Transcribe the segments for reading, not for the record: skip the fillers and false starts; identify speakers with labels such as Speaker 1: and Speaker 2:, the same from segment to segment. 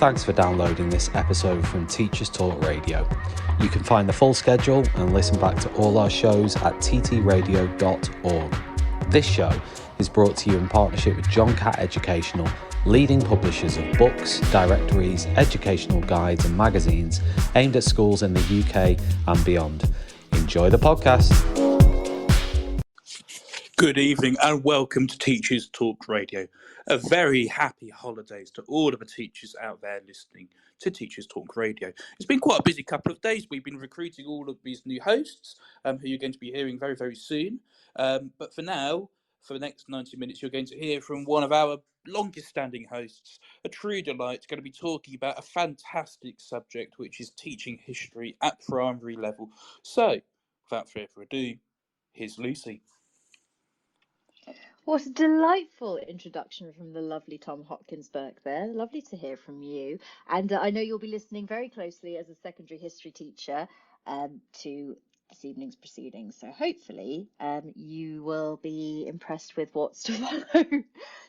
Speaker 1: Thanks for downloading this episode from Teachers Talk Radio. You can find the full schedule and listen back to all our shows at ttradio.org. This show is brought to you in partnership with John Catt Educational, leading publishers of books, directories, educational guides and magazines aimed at schools in the UK and beyond. Enjoy the podcast.
Speaker 2: Good evening and welcome to Teachers Talk Radio. A very happy holidays to all of the teachers out there listening to Teachers Talk Radio. It's been quite a busy couple of days. We've been recruiting all of these new hosts who you're going to be hearing very, very soon. But for now, for the next 90 minutes, you're going to hear from one of our longest standing hosts, a true delight, going to be talking about a fantastic subject, which is teaching history at primary level. So, without further ado, here's Lucy.
Speaker 3: What a delightful introduction from the lovely Tom Hopkins-Burke there. Lovely to hear from you. And I know you'll be listening very closely as a secondary history teacher to this evening's proceedings. So hopefully you will be impressed with what's to follow.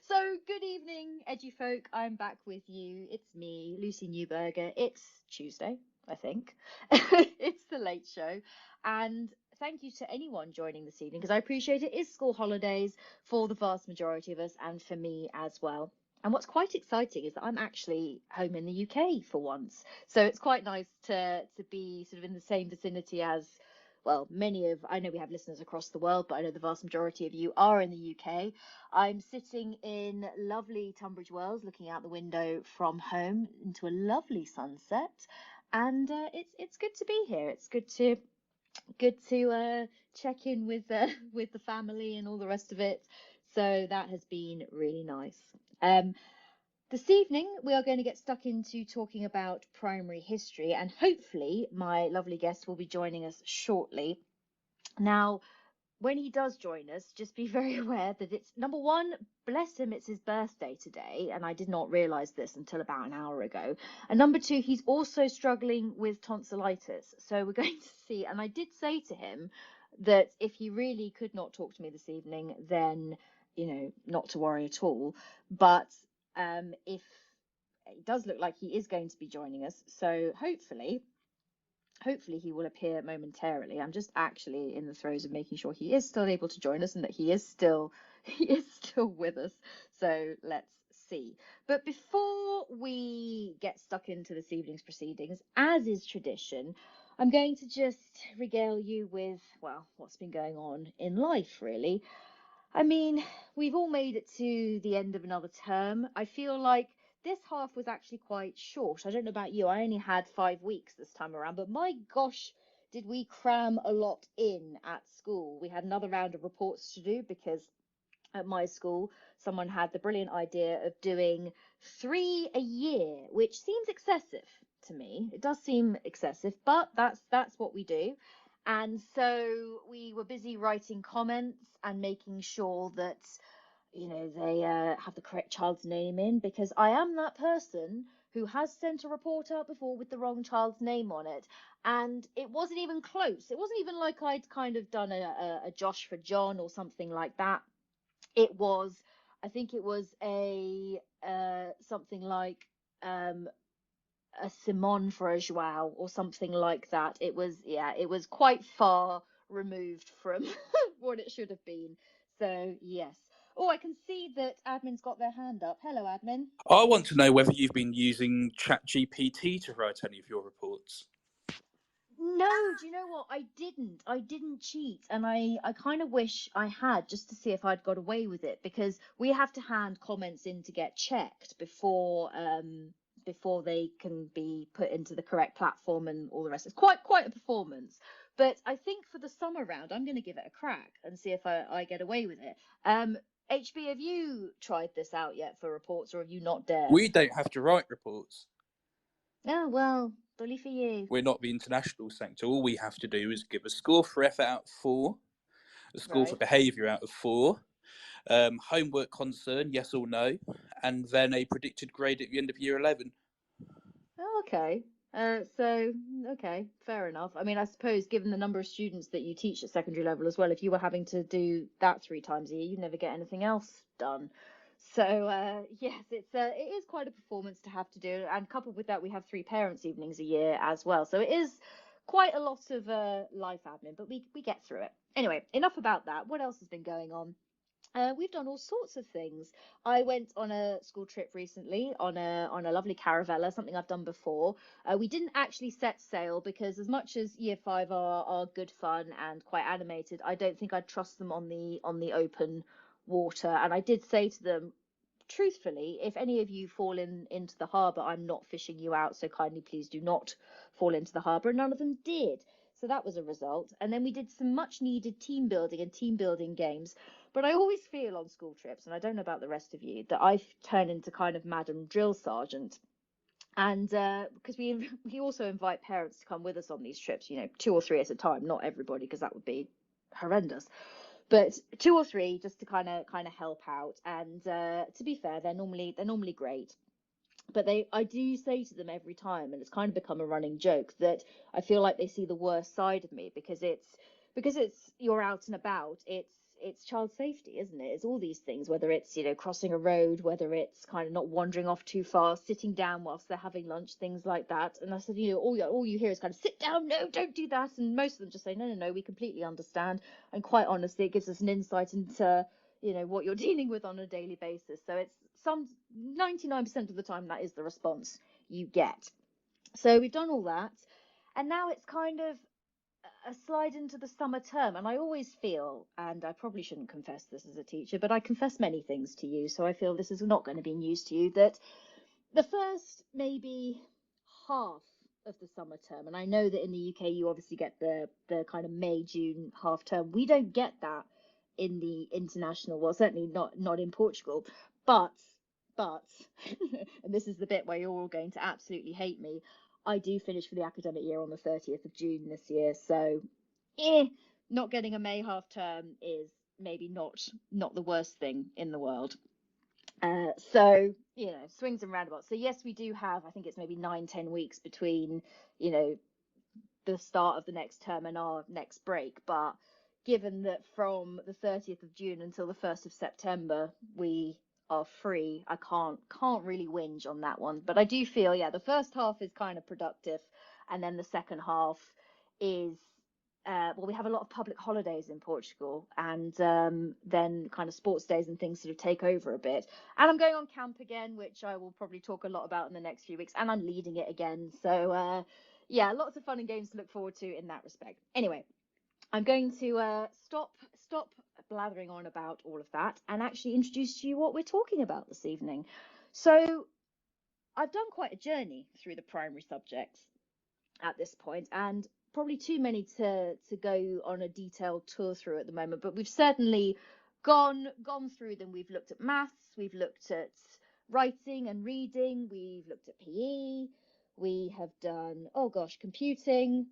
Speaker 3: So good evening, Edgy folk. I'm back with you. It's me, Lucy Neuburger. It's Tuesday, I think. It's the late show. And thank you to anyone joining this evening, because I appreciate it is school holidays for the vast majority of us and for me as well. And what's quite exciting is that I'm actually home in the UK for once. So it's quite nice to be sort of in the same vicinity as, well, I know we have listeners across the world, but I know the vast majority of you are in the UK. I'm sitting in lovely Tunbridge Wells, looking out the window from home into a lovely sunset. And it's good to be here. It's good to check in with the family and all the rest of it. So that has been really nice. This evening we are going to get stuck into talking about primary history, and hopefully my lovely guest will be joining us shortly. Now, when he does join us, just be very aware that it's, number one, bless him, it's his birthday today, and I did not realise this until about an hour ago. And number two, he's also struggling with tonsillitis. So we're going to see, and I did say to him that if he really could not talk to me this evening, then, not to worry at all. But if it does look like he is going to be joining us, so hopefully he will appear momentarily. I'm just actually in the throes of making sure he is still able to join us and that he is still with us. So let's see. But before we get stuck into this evening's proceedings, as is tradition, I'm going to just regale you with, well, what's been going on in life, really. I mean, we've all made it to the end of another term. I feel like this half was actually quite short. I don't know about you. I only had 5 weeks this time around, but my gosh, did we cram a lot in at school. We had another round of reports to do because at my school, someone had the brilliant idea of doing 3 a year, which seems excessive to me. It does seem excessive, but that's what we do. And so we were busy writing comments and making sure that they have the correct child's name in, because I am that person who has sent a report out before with the wrong child's name on it, and it wasn't even close. It wasn't even like I'd kind of done a Josh for John or something like that. I think it was a something like a Simon for a Joao or something like that. It was quite far removed from what it should have been. So yes. Oh, I can see that admin's got their hand up. Hello, admin.
Speaker 2: I want to know whether you've been using ChatGPT to write any of your reports.
Speaker 3: No, do you know what? I didn't cheat, and I kind of wish I had, just to see if I'd got away with it, because we have to hand comments in to get checked before they can be put into the correct platform and all the rest. It's quite a performance. But I think for the summer round, I'm going to give it a crack and see if I get away with it. HB, have you tried this out yet for reports, or have you not dared?
Speaker 2: We don't have to write reports.
Speaker 3: Oh, well, bully for you.
Speaker 2: We're not the international sector. All we have to do is give a score for effort out of 4, a score for behaviour out of 4, homework concern, yes or no, and then a predicted grade at the end of year 11.
Speaker 3: Oh, okay. Okay, fair enough. I mean, I suppose given the number of students that you teach at secondary level as well, if you were having to do that 3 times a year, you'd never get anything else done. So yes, it is quite a performance to have to do, and coupled with that, we have 3 parents' evenings a year as well. So it is quite a lot of life admin, but we get through it. Anyway, enough about that. What else has been going on? We've done all sorts of things. I went on a school trip recently on a lovely caravella, something I've done before. We didn't actually set sail because as much as Year 5 are good fun and quite animated, I don't think I'd trust them on the open water. And I did say to them, truthfully, if any of you fall into the harbour, I'm not fishing you out, so kindly please do not fall into the harbour. And none of them did. So that was a result. And then we did some much needed team building and team building games. But I always feel on school trips, and I don't know about the rest of you, that I've turned into kind of Madam Drill Sergeant. And because we also invite parents to come with us on these trips, 2 or 3 at a time, not everybody, because that would be horrendous. But 2 or 3 just to kind of help out. And to be fair, they're normally great. But I do say to them every time, and it's kind of become a running joke, that I feel like they see the worst side of me because it's you're out and about. It's child safety, isn't it? It's all these things, whether it's crossing a road, whether it's kind of not wandering off too fast, sitting down whilst they're having lunch, things like that. And I said, all you hear is kind of sit down, no, don't do that. And most of them just say, no, we completely understand. And quite honestly, it gives us an insight into what you're dealing with on a daily basis. So it's 99% of the time that is the response you get. So we've done all that, and now it's kind of a slide into the summer term. And I always feel, and I probably shouldn't confess this as a teacher, but I confess many things to you, so I feel this is not going to be news to you, that the first maybe half of the summer term, and I know that in the UK you obviously get the kind of May, June half term. We don't get that in the international, well, certainly not in Portugal, but and this is the bit where you're all going to absolutely hate me, I do finish for the academic year on the 30th of June this year. So not getting a May half term is maybe not the worst thing in the world. So swings and roundabouts. So yes, we do have, I think it's maybe 9-10 weeks between the start of the next term and our next break, but given that from the 30th of June until the 1st of September we are free, I can't really whinge on that one. But I do feel, the first half is kind of productive, and then the second half is we have a lot of public holidays in Portugal, and then kind of sports days and things sort of take over a bit. And I'm going on camp again, which I will probably talk a lot about in the next few weeks, and I'm leading it again. So lots of fun and games to look forward to in that respect. Anyway, I'm going to stop blathering on about all of that and actually introduce to you what we're talking about this evening. So I've done quite a journey through the primary subjects at this point, and probably too many to go on a detailed tour through at the moment, but we've certainly gone through them. We've looked at maths, we've looked at writing and reading, we've looked at PE, we have done computing,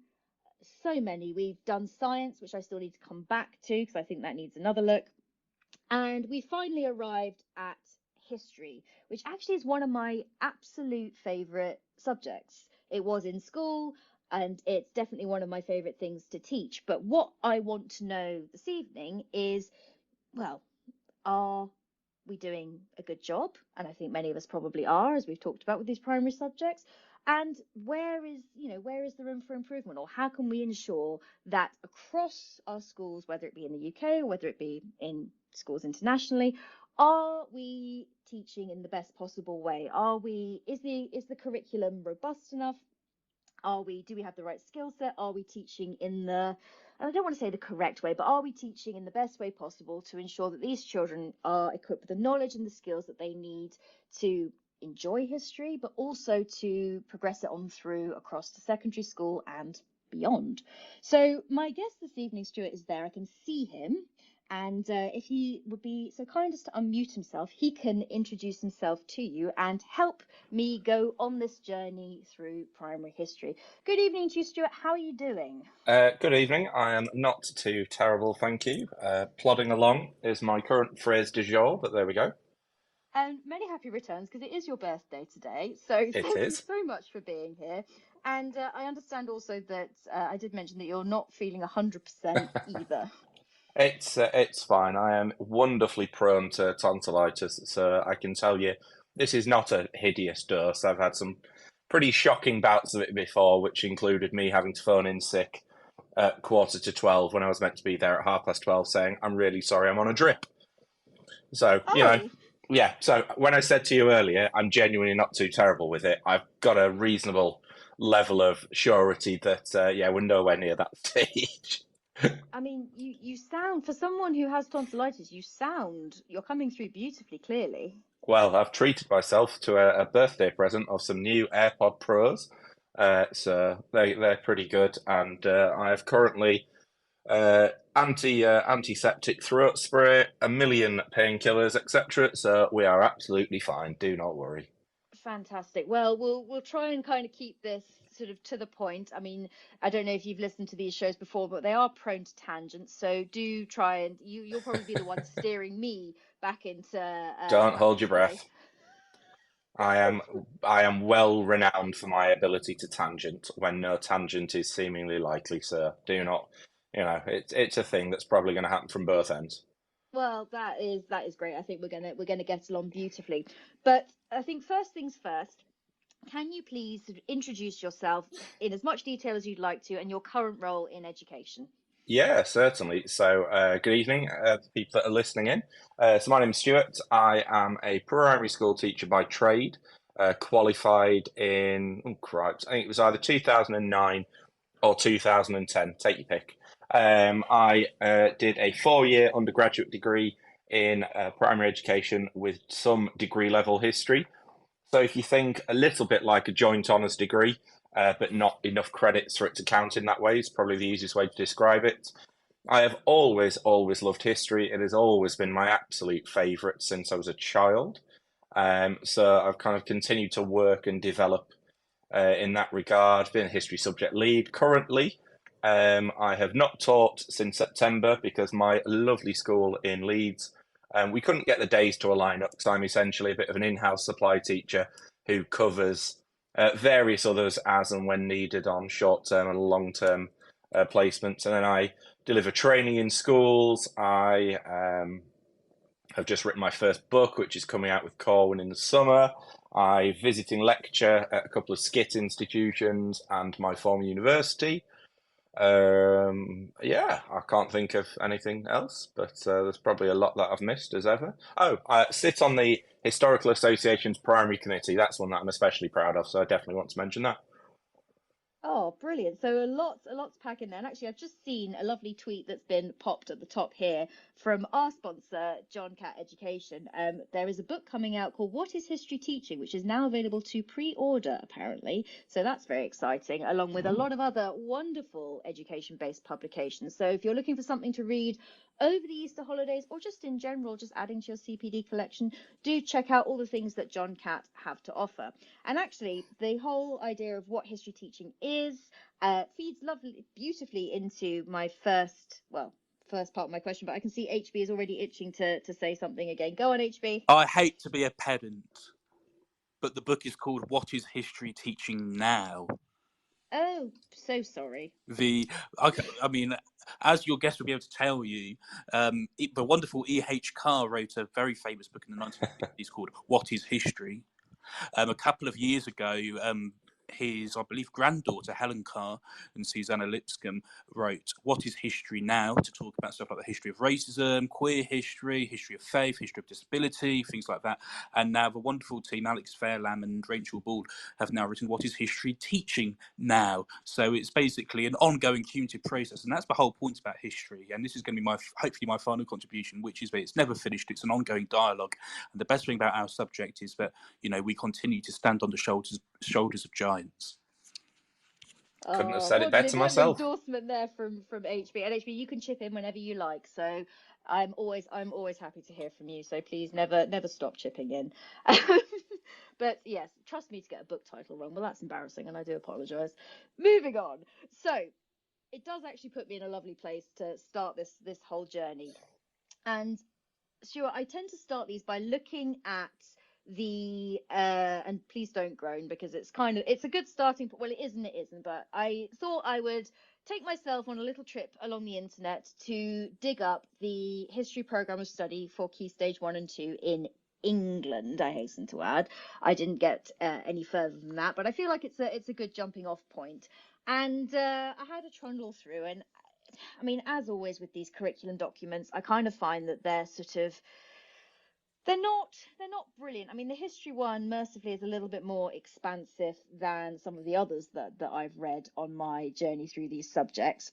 Speaker 3: so many. We've done science, which I still need to come back to because I think that needs another look. And we finally arrived at history, which actually is one of my absolute favourite subjects. It was in school, and it's definitely one of my favourite things to teach. But what I want to know this evening is, well, are we doing a good job? And I think many of us probably are, as we've talked about with these primary subjects. And where is the room for improvement, or how can we ensure that across our schools, whether it be in the UK or whether it be in schools internationally, are we teaching in the best possible way? Is the curriculum robust enough? Do we have the right skill set? Are we teaching and I don't want to say the correct way, but are we teaching in the best way possible to ensure that these children are equipped with the knowledge and the skills that they need to enjoy history, but also to progress it on through across to secondary school and beyond? So my guest this evening, Stuart, is there. I can see him. And if he would be so kind as to unmute himself, he can introduce himself to you and help me go on this journey through primary history. Good evening to you, Stuart. How are you doing?
Speaker 4: Good evening. I am not too terrible, thank you. Plodding along is my current phrase du jour, but there we go.
Speaker 3: And many happy returns, because it is your birthday today. So thank you so much for being here. And I understand also that I did mention that you're not feeling 100% either.
Speaker 4: It's fine. I am wonderfully prone to tonsillitis, so I can tell you this is not a hideous dose. I've had some pretty shocking bouts of it before, which included me having to phone in sick at 11:45 when I was meant to be there at 12:30, saying, "I'm really sorry, I'm on a drip." So,
Speaker 3: Oh,
Speaker 4: yeah. So when I said to you earlier, I'm genuinely not too terrible with it, I've got a reasonable level of surety that, yeah, we're nowhere near that stage.
Speaker 3: I mean, you sound, for someone who has tonsillitis, you're coming through beautifully clearly.
Speaker 4: Well, I've treated myself to a birthday present of some new AirPod Pros. So they're pretty good, and I have currently antiseptic throat spray, a million painkillers, etc. So we are absolutely fine. Do not worry.
Speaker 3: Fantastic. Well, we'll try and kind of keep this sort of to the point. I mean, I don't know if you've listened to these shows before, but they are prone to tangents. So do try and you'll probably be the one steering me back into
Speaker 4: Don't hold your
Speaker 3: today.
Speaker 4: breath. I am well renowned for my ability to tangent when no tangent is seemingly likely. So do not, it's a thing that's probably going to happen from both ends.
Speaker 3: Well, that is great. I think we're gonna get along beautifully. But I think first things first, can you please sort of introduce yourself in as much detail as you'd like to and your current role in education?
Speaker 4: Yeah, certainly. So, good evening, people that are listening in. So, my name's Stuart. I am a primary school teacher by trade, qualified in, oh, cripes, I think it was either 2009 or 2010, take your pick. I did a 4-year undergraduate degree in primary education with some degree level history. So if you think a little bit like a joint honours degree, but not enough credits for it to count in that way, is probably the easiest way to describe it. I have always loved history. It has always been my absolute favourite since I was a child. So I've kind of continued to work and develop in that regard, been a history subject lead currently. I have not taught since September because my lovely school in Leeds, we couldn't get the days to align up because I'm essentially a bit of an in-house supply teacher who covers various others as and when needed on short-term and long-term placements. And then I deliver training in schools. I have just written my first book, which is coming out with Corwin in the summer. I visiting lecture at a couple of skit institutions and my former university. Yeah, I can't think of anything else, but there's probably a lot that I've missed as ever. Oh, I sit on the Historical Association's primary committee. That's one that I'm especially proud of, so I definitely want to mention that.
Speaker 3: Oh, brilliant. So a lot to pack in there. And actually, I've just seen a lovely tweet that's been popped at the top here from our sponsor, John Catt Education. There is a book coming out called What is History Teaching, which is now available to pre-order, apparently. So that's very exciting, along with a lot of other wonderful education-based publications. So if you're looking for something to read over the Easter holidays or just in general, just adding to your CPD collection, do check out all the things that John Catt have to offer. And actually, the whole idea of what history teaching is feeds beautifully into my first part of my question. But I can see HB is already itching to say something again. Go on, HB.
Speaker 2: I hate to be a pedant, but the book is called What is History Teaching Now?
Speaker 3: Oh, so sorry.
Speaker 2: I mean, as your guest will be able to tell you, the wonderful E.H. Carr wrote a very famous book in the 1950s called What is History? A couple of years ago, his, I believe, granddaughter, Helen Carr, and Susanna Lipscomb wrote What is History Now? To talk about stuff like the history of racism, queer history, history of faith, history of disability, things like that. And now the wonderful team, Alex Fairlam and Rachel Bald, have now written What is History Teaching Now? So it's basically an ongoing cumulative process. And that's the whole point about history. And this is going to be hopefully my final contribution, which is that it's never finished. It's an ongoing dialogue. And the best thing about our subject is that, we continue to stand on the shoulders of giants.
Speaker 4: Couldn't have
Speaker 3: Oh,
Speaker 4: said it
Speaker 3: what an
Speaker 4: better myself.
Speaker 3: endorsement there from HB. And HB, you can chip in whenever you like. So I'm always happy to hear from you. So please never stop chipping in. But yes, trust me to get a book title wrong. Well, that's embarrassing, and I do apologise. Moving on. So it does actually put me in a lovely place to start this whole journey. And Stuart, I tend to start these by looking at the and please don't groan, because it's a good starting point. Well, it is and it isn't, but I thought I would take myself on a little trip along the internet to dig up the history program of study for Key Stage 1 and 2 in England. I hasten to add, I didn't get any further than that, but I feel like it's a good jumping off point. And I had a trundle through, and I mean, as always with these curriculum documents, I kind of find that they're not brilliant. I mean, the history one, mercifully, is a little bit more expansive than some of the others that I've read on my journey through these subjects.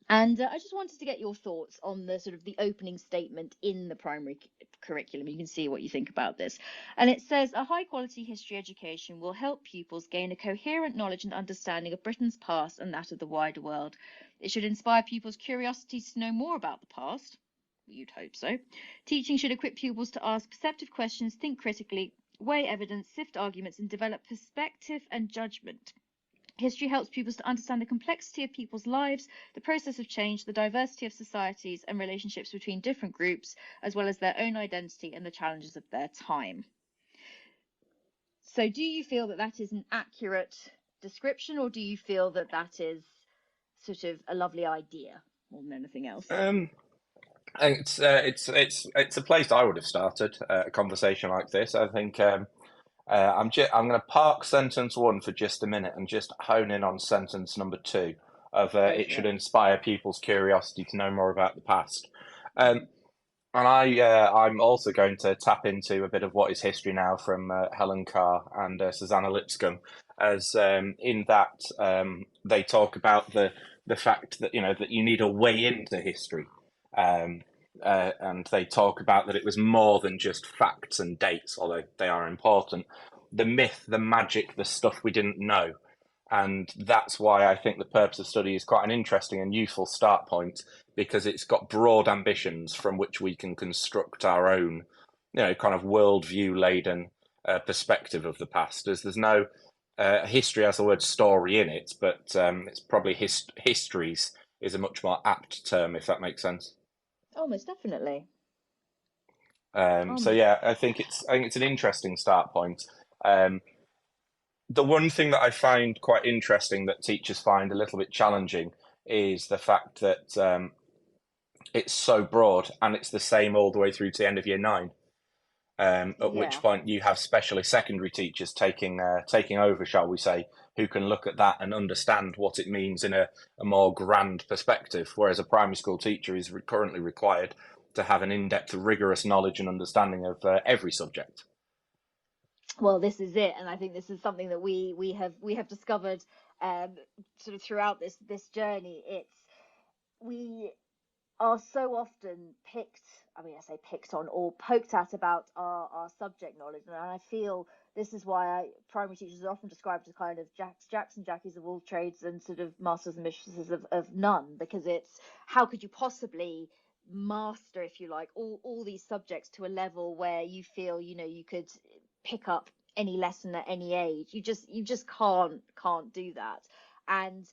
Speaker 3: And I just wanted to get your thoughts on the sort of the opening statement in the primary curriculum. You can see what you think about this. And it says, a high quality history education will help pupils gain a coherent knowledge and understanding of Britain's past and that of the wider world. It should inspire pupils' curiosities to know more about the past. You'd hope so. Teaching should equip pupils to ask perceptive questions, think critically, weigh evidence, sift arguments, and develop perspective and judgment. History helps pupils to understand the complexity of people's lives, the process of change, the diversity of societies and relationships between different groups, as well as their own identity and the challenges of their time. So do you feel that that is an accurate description, or do you feel that that is sort of a lovely idea more than anything else?
Speaker 4: It's a place I would have started a conversation like this. I think I'm going to park sentence 1 for just a minute and just hone in on sentence number 2 of it should inspire people's curiosity to know more about the past. And I'm also going to tap into a bit of what is history now from Helen Carr and Susanna Lipscomb, as in that they talk about the fact that that you need a way into history. And they talk about that it was more than just facts and dates, although they are important. The myth, the magic, the stuff we didn't know. And that's why I think the purpose of study is quite an interesting and useful start point, because it's got broad ambitions from which we can construct our own, kind of worldview-laden perspective of the past. As there's no history has the word story in it, but it's probably histories is a much more apt term, if that makes sense.
Speaker 3: Almost definitely.
Speaker 4: So yeah, I think it's an interesting start point. The one thing that I find quite interesting that teachers find a little bit challenging is the fact that it's so broad and it's the same all the way through to the end of year 9. At which point you have specialist secondary teachers taking over, shall we say, who can look at that and understand what it means in a more grand perspective, whereas a primary school teacher is currently required to have an in-depth, rigorous knowledge and understanding of every subject.
Speaker 3: Well, this is it, and I think this is something that we have discovered sort of throughout this journey. We are so often picked on or poked at about our subject knowledge, and I feel this is why primary teachers are often described as kind of Jacks and Jackies of all trades and sort of masters and mistresses of none, because it's how could you possibly master, if you like, all these subjects to a level where you feel you could pick up any lesson at any age. You just can't do that. And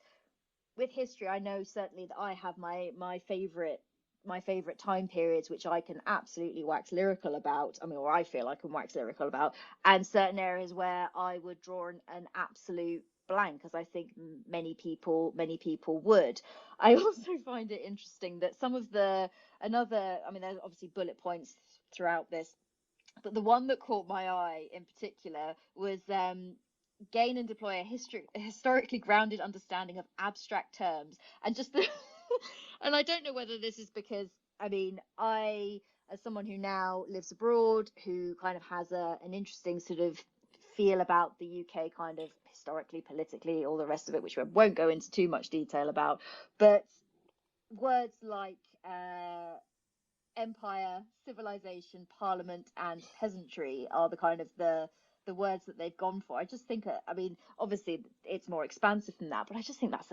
Speaker 3: with history, I know certainly that I have my favorite time periods, which I can absolutely wax lyrical about. I mean, or I feel I can wax lyrical about, and certain areas where I would draw an absolute blank, as I think many people would. I also find it interesting that some of there's obviously bullet points throughout this, but the one that caught my eye in particular was gain and deploy a historically grounded understanding of abstract terms. And just and I don't know whether this is because, I mean, I, as someone who now lives abroad, who kind of has an interesting sort of feel about the UK, kind of historically, politically, all the rest of it, which I won't go into too much detail about, but words like empire, civilization, parliament, and peasantry are the kind of the words that they've gone for. I just think, I mean, obviously it's more expansive than that, but I just think that's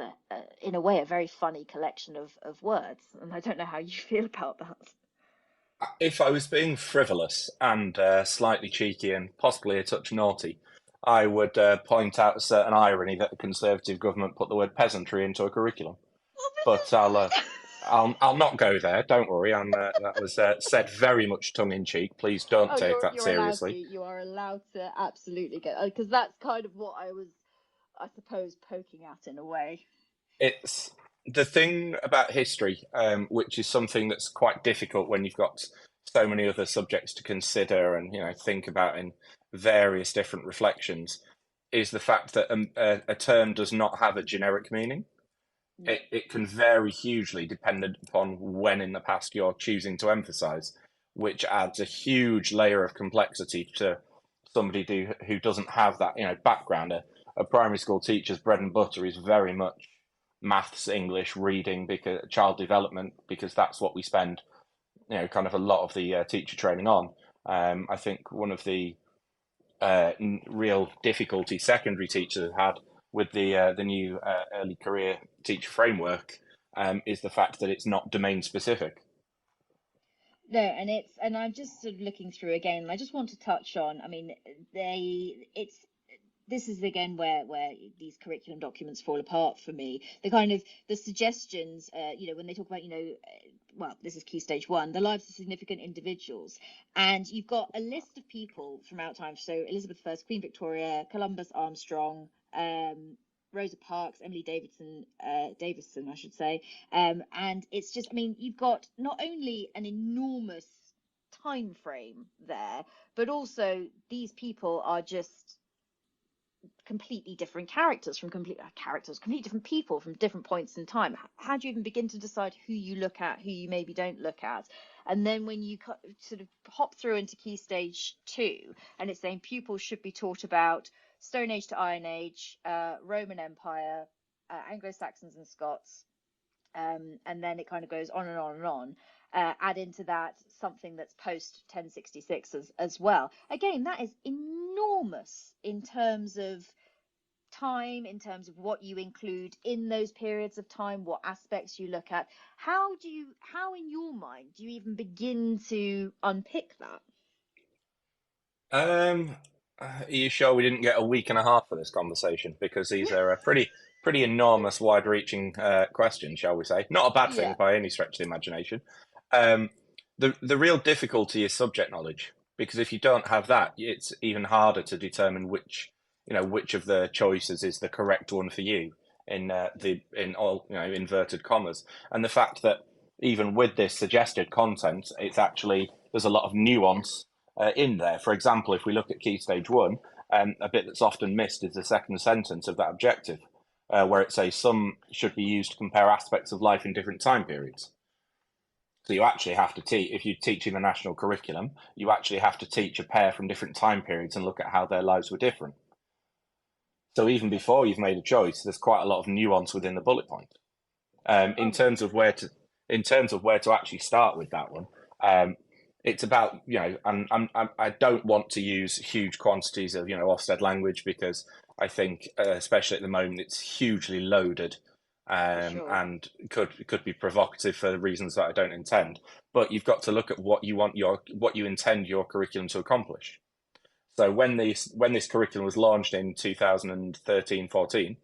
Speaker 3: in a way, a very funny collection of words. And I don't know how you feel about that.
Speaker 4: If I was being frivolous and slightly cheeky and possibly a touch naughty, I would point out a certain irony that the Conservative government put the word peasantry into a curriculum. But I'll I'll not go there. Don't worry. That was said very much tongue in cheek. Please don't
Speaker 3: Oh,
Speaker 4: take that
Speaker 3: you're allowed to.
Speaker 4: seriously.
Speaker 3: You are allowed to absolutely go, because that's kind of what I was, I suppose, poking at in a way.
Speaker 4: It's the thing about history, which is something that's quite difficult when you've got so many other subjects to consider and think about in various different reflections, is the fact that a term does not have a generic meaning.
Speaker 3: No.
Speaker 4: It can vary hugely dependent upon when in the past you're choosing to emphasize, which adds a huge layer of complexity to somebody who doesn't have that background. A primary school teacher's bread and butter is very much maths, English, reading, because child development, because that's what we spend kind of a lot of the teacher training on. I think one of the real difficulty secondary teachers have had with the new early career teacher framework is the fact that it's not domain specific.
Speaker 3: No, and I'm just sort of looking through again, and I just want to touch on, I mean, this is again where these curriculum documents fall apart for me. The suggestions, when they talk about, well, this is key stage 1, the lives of significant individuals, and you've got a list of people from out time. So Elizabeth I, Queen Victoria, Columbus, Armstrong, Rosa Parks, Emily Davison, I should say, and it's just, I mean, you've got not only an enormous time frame there, but also these people are just completely different characters completely different people from different points in time. How do you even begin to decide who you look at, who you maybe don't look at? And then when you sort of hop through into key stage 2, and it's saying pupils should be taught about Stone Age to Iron Age, Roman Empire, Anglo-Saxons and Scots, and then it kind of goes on and on and on. Add into that something that's post 1066 as well. Again, that is enormous in terms of time, in terms of what you include in those periods of time, what aspects you look at. How in your mind do you even begin to unpick that?
Speaker 4: Are you sure we didn't get a week and a half for this conversation? Because these are pretty enormous, wide-reaching questions, shall we say? Not a bad thing
Speaker 3: Yeah.
Speaker 4: by any stretch of the imagination. The real difficulty is subject knowledge, because if you don't have that, it's even harder to determine which of the choices is the correct one for you in all inverted commas. And the fact that even with this suggested content, it's actually there's a lot of nuance in there. For example, if we look at Key Stage 1, a bit that's often missed is the second sentence of that objective, where it says some should be used to compare aspects of life in different time periods. So you actually have to teach, if you're teaching the national curriculum, you actually have to teach a pair from different time periods and look at how their lives were different. So even before you've made a choice, there's quite a lot of nuance within the bullet point. In terms of where to actually start with that one, it's about I don't want to use huge quantities of Ofsted language, because I think especially at the moment it's hugely loaded,
Speaker 3: Sure.
Speaker 4: and could be provocative for reasons that I don't intend. But you've got to look at what you intend your curriculum to accomplish. So when this curriculum was launched in 2013-14,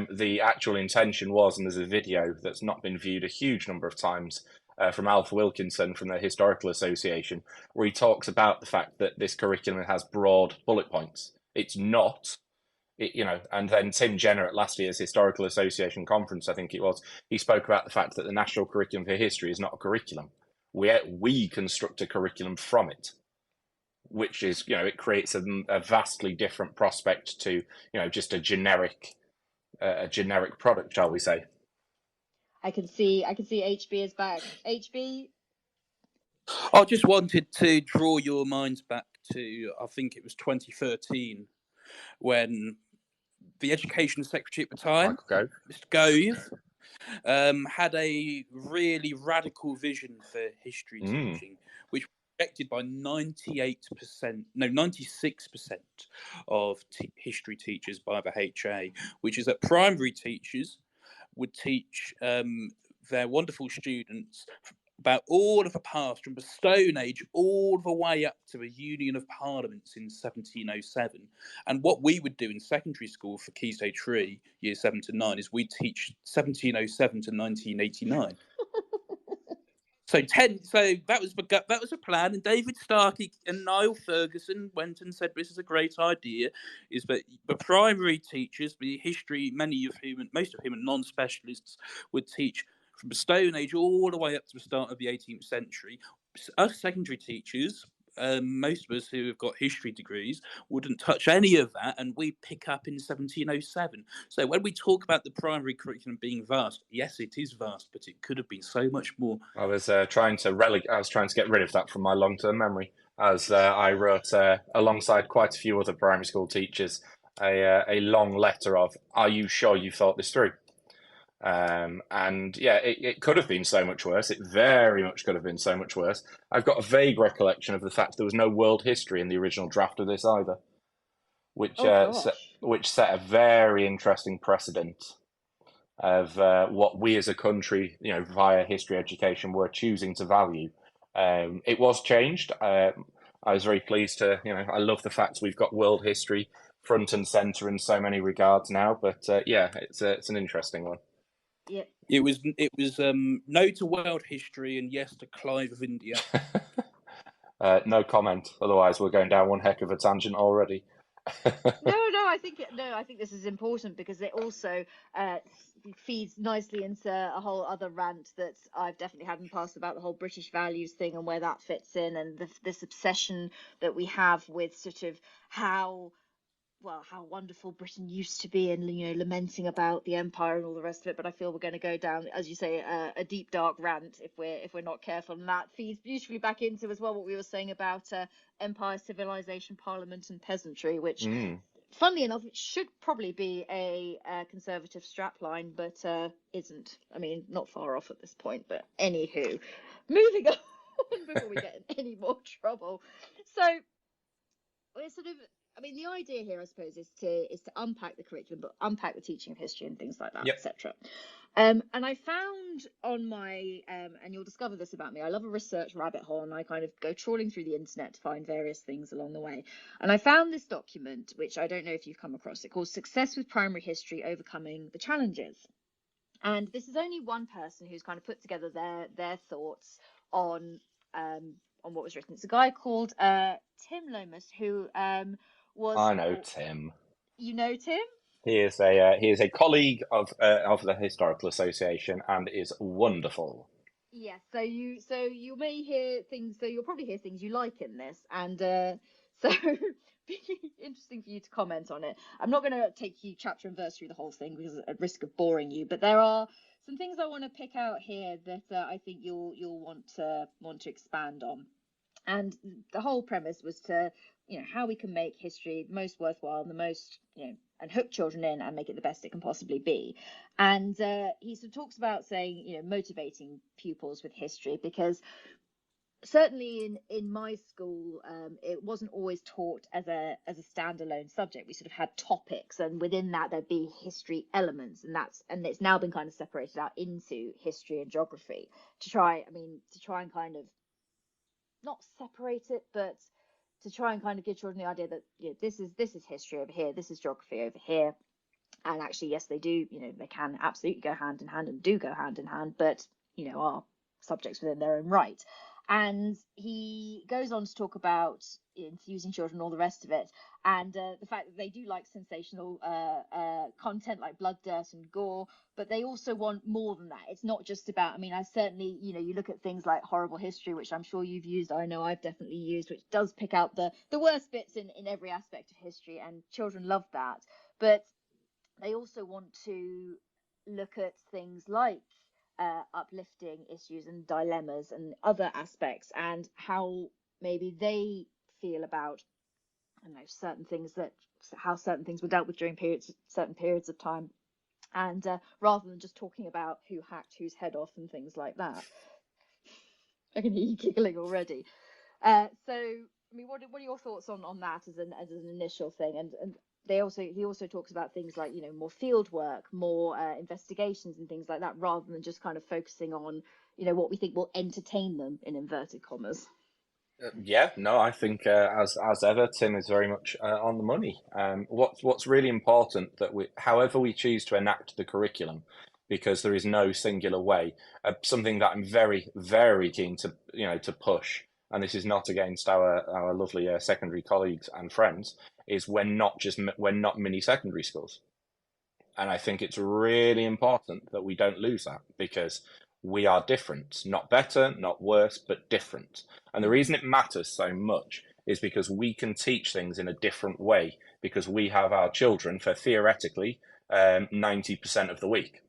Speaker 4: the actual intention was, and there's a video that's not been viewed a huge number of times from Alf Wilkinson from the Historical Association, where he talks about the fact that this curriculum has broad bullet points. It's not. And then Tim Jenner at last year's Historical Association conference, I think it was, he spoke about the fact that the National Curriculum for History is not a curriculum. We construct a curriculum from it, which is, it creates a vastly different prospect to, just a generic product, shall we say.
Speaker 3: I can see HB is back. HB?
Speaker 2: I just wanted to draw your minds back to, I think it was 2013, when the Education Secretary at the time, Mr. Gove, had a really radical vision for history teaching, which was rejected by 96% of history teachers by the HA, which is that primary teachers would teach their wonderful students about all of the past, from the Stone Age all the way up to the Union of Parliaments in 1707. And what we would do in secondary school for Key Stage 3, years 7 to 9, is we teach 1707 to 1989. So that was a plan, and David Starkey and Niall Ferguson went and said this is a great idea. Is that the primary teachers, the history, most of whom are non-specialists, would teach from the Stone Age all the way up to the start of the 18th century. Us secondary teachers, most of us who have got history degrees, wouldn't touch any of that, and we pick up in 1707. So when we talk about the primary curriculum being vast, yes, it is vast, but it could have been so much more.
Speaker 4: I was trying to get rid of that from my long-term memory, as I wrote alongside quite a few other primary school teachers a long letter of, "Are you sure you thought this through?" And yeah, it could have been so much worse. It very much could have been so much worse. I've got a vague recollection of the fact there was no world history in the original draft of this either, which set a very interesting precedent of what we as a country, via history education, were choosing to value. It was changed. I was very pleased to, I love the fact we've got world history front and center in so many regards now. But yeah, it's an interesting one.
Speaker 3: Yep.
Speaker 2: It was no to world history and yes to Clive of India.
Speaker 4: No comment. Otherwise, we're going down one heck of a tangent already.
Speaker 3: No, I think this is important because it also feeds nicely into a whole other rant that I've definitely had in the past about the whole British values thing and where that fits in, and this obsession that we have with sort of how wonderful Britain used to be, and lamenting about the empire and all the rest of it. But I feel we're going to go down, as you say, a deep dark rant if we're not careful, and that feeds beautifully back into as well what we were saying about empire, civilization, parliament, and peasantry, which funnily enough it should probably be a conservative strapline, but isn't. I mean, not far off at this point. But anywho, moving on before we get in any more trouble. So we're sort of, I mean, the idea here, I suppose, is to unpack the curriculum, but unpack the teaching of history and things like that,
Speaker 4: Yep.
Speaker 3: etc. And I found on my, and you'll discover this about me, I love a research rabbit hole, and I kind of go trawling through the internet to find various things along the way. And I found this document, which I don't know if you've come across it, called Success with Primary History, Overcoming the Challenges. And this is only one person who's kind of put together their thoughts on what was written. It's a guy called Tim Lomas, who was.
Speaker 4: I know Tim.
Speaker 3: You know Tim?
Speaker 4: He is a colleague of the Historical Association and is wonderful.
Speaker 3: Yes. So you may hear things. So you'll probably hear things you like in this, and so be interesting for you to comment on it. I'm not going to take you chapter and verse through the whole thing because at risk of boring you, but there are some things I want to pick out here that I think you'll want to expand on. And the whole premise was to, how we can make history the most worthwhile and the most, and hook children in and make it the best it can possibly be. And he sort of talks about saying, motivating pupils with history, because certainly in my school, it wasn't always taught as a standalone subject. We sort of had topics, and within that there'd be history elements, and it's now been kind of separated out into history and geography to try and kind of not separate it, but to try and kind of give children the idea that this is history over here, this is geography over here, and actually yes, they do, they can absolutely go hand in hand and do go hand in hand, but are subjects within their own right. And he goes on to talk about infusing children, all the rest of it, and the fact that they do like sensational content like blood, dirt, and gore, but they also want more than that. It's not just about, I certainly, you look at things like horrible history, which I'm sure you've used, I know I've definitely used, which does pick out the worst bits in every aspect of history, and children love that. But they also want to look at things like uplifting issues and dilemmas and other aspects, and how maybe they feel about, certain things, how certain things were dealt with during certain periods of time, and rather than just talking about who hacked whose head off and things like that. I can hear you giggling already. So what are your thoughts on that as an initial thing? And he also talks about things like more field work, more investigations and things like that, rather than just kind of focusing on what we think will entertain them, in inverted commas.
Speaker 4: I think as ever, Tim is very much on the money. What's really important that however we choose to enact the curriculum, because there is no singular way. Something that I'm very, very keen to, to push, and this is not against our lovely secondary colleagues and friends, is we're not mini secondary schools. And I think it's really important that we don't lose that, because we are different, not better, not worse, but different. And the reason it matters so much is because we can teach things in a different way, because we have our children for theoretically 90% of the week.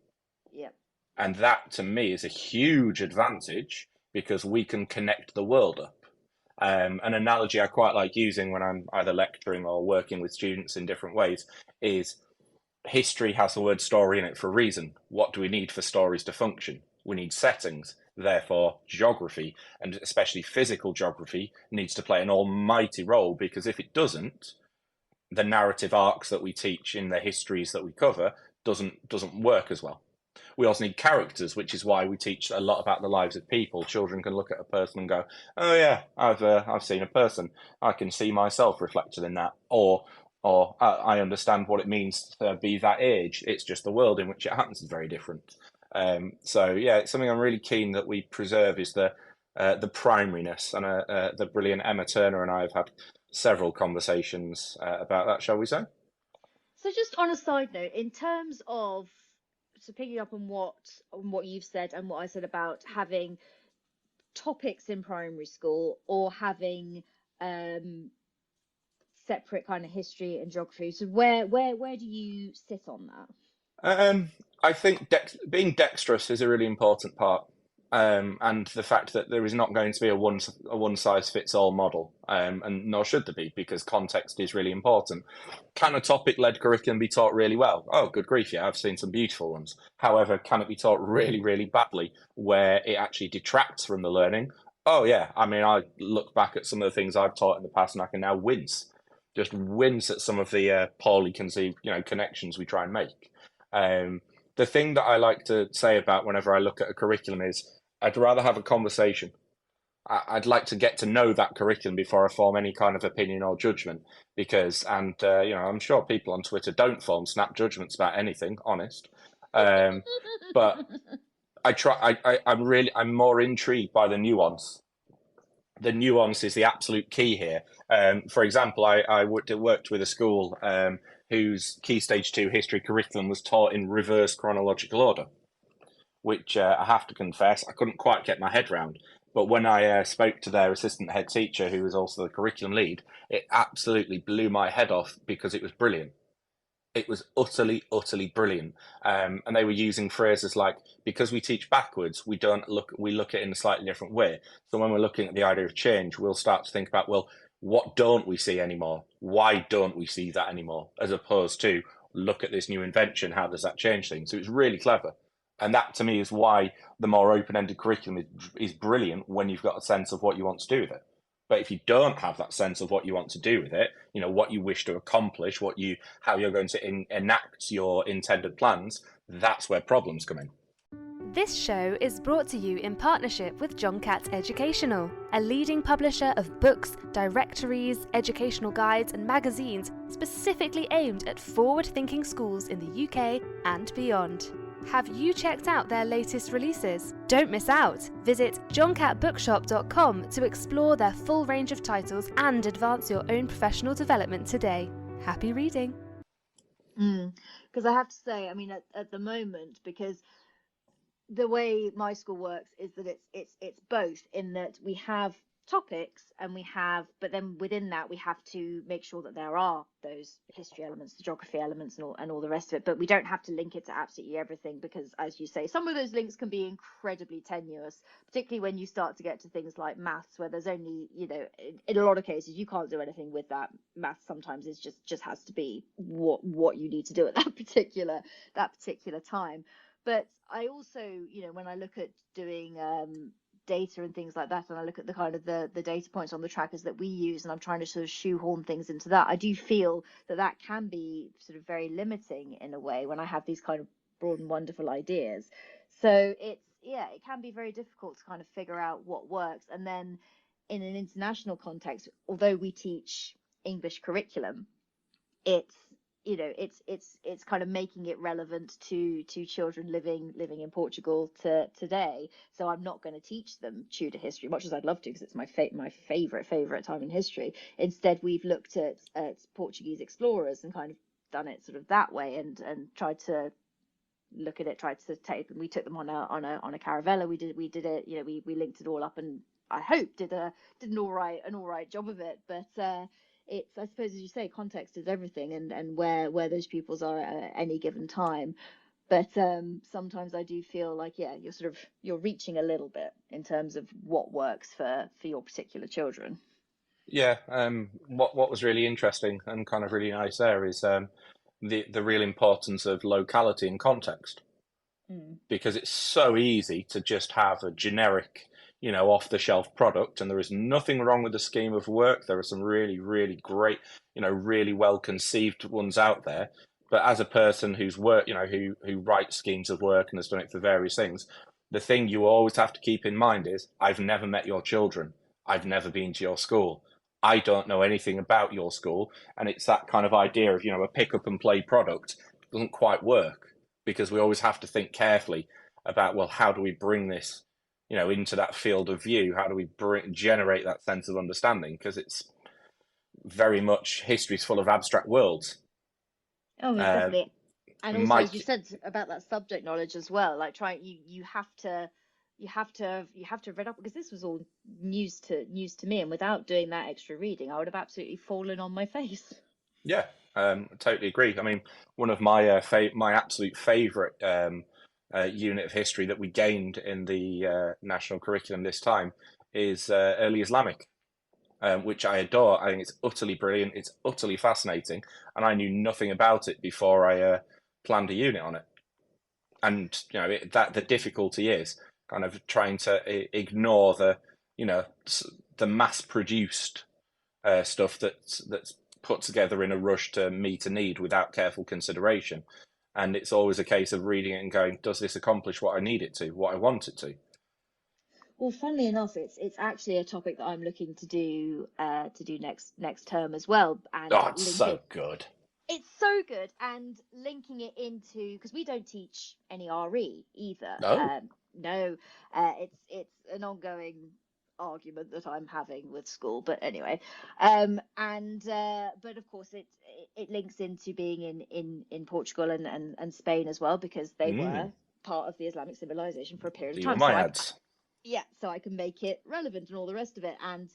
Speaker 3: Yeah.
Speaker 4: And that to me is a huge advantage, because we can connect the world up. An analogy I quite like using when I'm either lecturing or working with students in different ways is history has the word story in it for a reason. What do we need for stories to function? We need settings. Therefore, geography, and especially physical geography, needs to play an almighty role, because if it doesn't, the narrative arcs that we teach in the histories that we cover doesn't work as well. We also need characters, which is why we teach a lot about the lives of people. Children can look at a person and go, "Oh yeah, I've seen a person. I can see myself reflected in that," or I understand what it means to be that age. It's just the world in which it happens is very different. So yeah, it's something I'm really keen that we preserve, is the primariness, and the brilliant Emma Turner and I have had several conversations about that, shall we say?
Speaker 3: So just on a side note, in terms of, so picking up on what you've said and what I said about having topics in primary school, or having separate kind of history and geography. So where do you sit on that?
Speaker 4: I think being dexterous is a really important part, and the fact that there is not going to be a one size fits all model, and nor should there be, because context is really important. Can a topic led curriculum be taught really well? Oh, good grief, yeah, I've seen some beautiful ones. However, can it be taught really, really badly, where it actually detracts from the learning? Oh yeah, I mean, I look back at some of the things I've taught in the past, and I can now just wince at some of the poorly conceived, connections we try and make. The thing that I like to say about whenever I look at a curriculum is I'd rather have a conversation. I'd like to get to know that curriculum before I form any kind of opinion or judgment, because, and I'm sure people on Twitter don't form snap judgments about anything, honest. But I'm more intrigued by the nuance. The nuance is the absolute key here. For example, I worked with a school whose Key Stage 2 history curriculum was taught in reverse chronological order, which I have to confess I couldn't quite get my head round. But when I spoke to their assistant head teacher, who was also the curriculum lead, it absolutely blew my head off, because it was brilliant. It was utterly, utterly brilliant. And they were using phrases like, because we teach backwards, we look at it in a slightly different way. So when we're looking at the idea of change, we'll start to think about, well, what don't we see anymore? Why don't we see that anymore? As opposed to, look at this new invention, how does that change things? So it was really clever. And that to me is why the more open-ended curriculum is brilliant, when you've got a sense of what you want to do with it. But if you don't have that sense of what you want to do with it, what you wish to accomplish, how you're going to enact your intended plans, that's where problems come in.
Speaker 5: This show is brought to you in partnership with John Catt Educational, a leading publisher of books, directories, educational guides and magazines specifically aimed at forward-thinking schools in the UK and beyond. Have you checked out their latest releases? Don't miss out! Visit johncattbookshop.com to explore their full range of titles and advance your own professional development today. Happy reading!
Speaker 3: Because I have to say, I mean, at the moment, because the way my school works is that it's both, in that we have topics but then within that we have to make sure that there are those history elements, the geography elements, and all the rest of it, but we don't have to link it to absolutely everything, because as you say, some of those links can be incredibly tenuous, particularly when you start to get to things like maths, where there's only, in a lot of cases you can't do anything with that. Maths sometimes is just has to be what you need to do at that particular time. But I also, when I look at doing data and things like that, and I look at the kind of the data points on the trackers that we use, and I'm trying to sort of shoehorn things into that, I do feel that can be sort of very limiting in a way when I have these kind of broad and wonderful ideas. So it can be very difficult to kind of figure out what works. And then in an international context, although we teach English curriculum, it's you know, it's kind of making it relevant to children living in Portugal today. So I'm not going to teach them Tudor history, much as I'd love to, because it's my favorite time in history. Instead, we've looked at Portuguese explorers and kind of done it sort of that way, and tried to look at it, tried to take them. We took them on a caravella. We did it. You know, we linked it all up, and I hope did an all right job of it. But it's, I suppose, as you say, context is everything, and where those pupils are at any given time. But sometimes I do feel like, yeah, you're reaching a little bit in terms of what works for your particular children.
Speaker 4: Yeah, what was really interesting and kind of really nice there is the real importance of locality and context, because it's so easy to just have a generic, off the shelf product, and there is nothing wrong with the scheme of work. There are some really, really great, really well conceived ones out there. But as a person who's worked, who writes schemes of work and has done it for various things, the thing you always have to keep in mind is, I've never met your children. I've never been to your school. I don't know anything about your school. And it's that kind of idea of, a pick up and play product doesn't quite work, because we always have to think carefully about, well, how do we bring this, into that field of view? How do we generate that sense of understanding? Because it's very much, history's full of abstract worlds.
Speaker 3: Oh, definitely. And also,
Speaker 4: Mike,
Speaker 3: as you said about that subject knowledge as well, like you have to have read up, because this was all news to me, and without doing that extra reading, I would have absolutely fallen on my face.
Speaker 4: Yeah, totally agree. I mean, one of my my absolute favourite unit of history that we gained in the national curriculum this time is early Islamic, which I adore. I think it's utterly brilliant. It's utterly fascinating, and I knew nothing about it before I planned a unit on it. And that the difficulty is kind of trying to ignore the mass-produced stuff that's put together in a rush to meet a need without careful consideration. And it's always a case of reading it and going, does this accomplish what I need it to, what I want it to?
Speaker 3: Well, funnily enough, it's actually a topic that I'm looking to do next term as well, and
Speaker 4: it's so good.
Speaker 3: It's so good, and linking it into, because we don't teach any RE either.
Speaker 4: No.
Speaker 3: No, it's an ongoing argument that I'm having with school, but anyway, but of course it links into being in Portugal and Spain as well, because they were part of the Islamic civilization for a period of time.
Speaker 4: My ads.
Speaker 3: So I can make it relevant and all the rest of it, and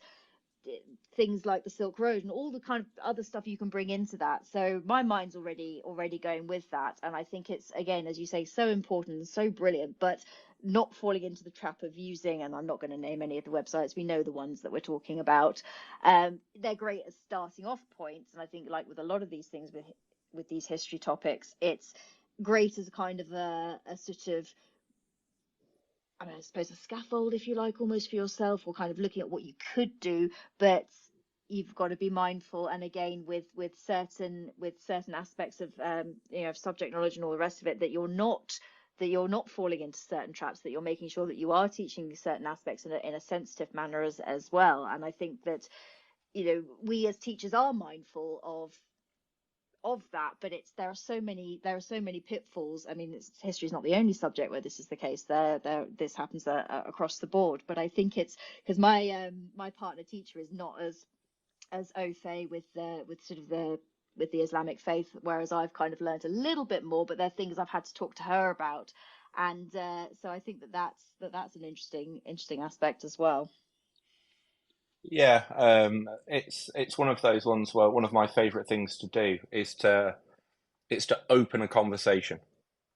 Speaker 3: things like the Silk Road and all the kind of other stuff you can bring into that. So my mind's already going with that, and I think it's, again, as you say, so important and so brilliant, but not falling into the trap of using, and I'm not going to name any of the websites, we know the ones that we're talking about. They're great as starting off points, and I think, like with a lot of these things with these history topics, it's great as kind of a sort of, I suppose, a scaffold, if you like, almost for yourself, or kind of looking at what you could do. But you've got to be mindful, and again, with certain aspects of of subject knowledge and all the rest of it, that you're not falling into certain traps, that you're making sure that you are teaching certain aspects in a sensitive manner as well. And I think that we as teachers are mindful of that, but there are so many pitfalls. I mean, history is not the only subject where this is the case. This happens across the board. But I think it's because my partner teacher is not as au fait with the Islamic faith, whereas I've kind of learned a little bit more. But there are things I've had to talk to her about, and so I think that's an interesting aspect as well.
Speaker 4: Yeah, it's one of those ones where one of my favourite things to do is to open a conversation.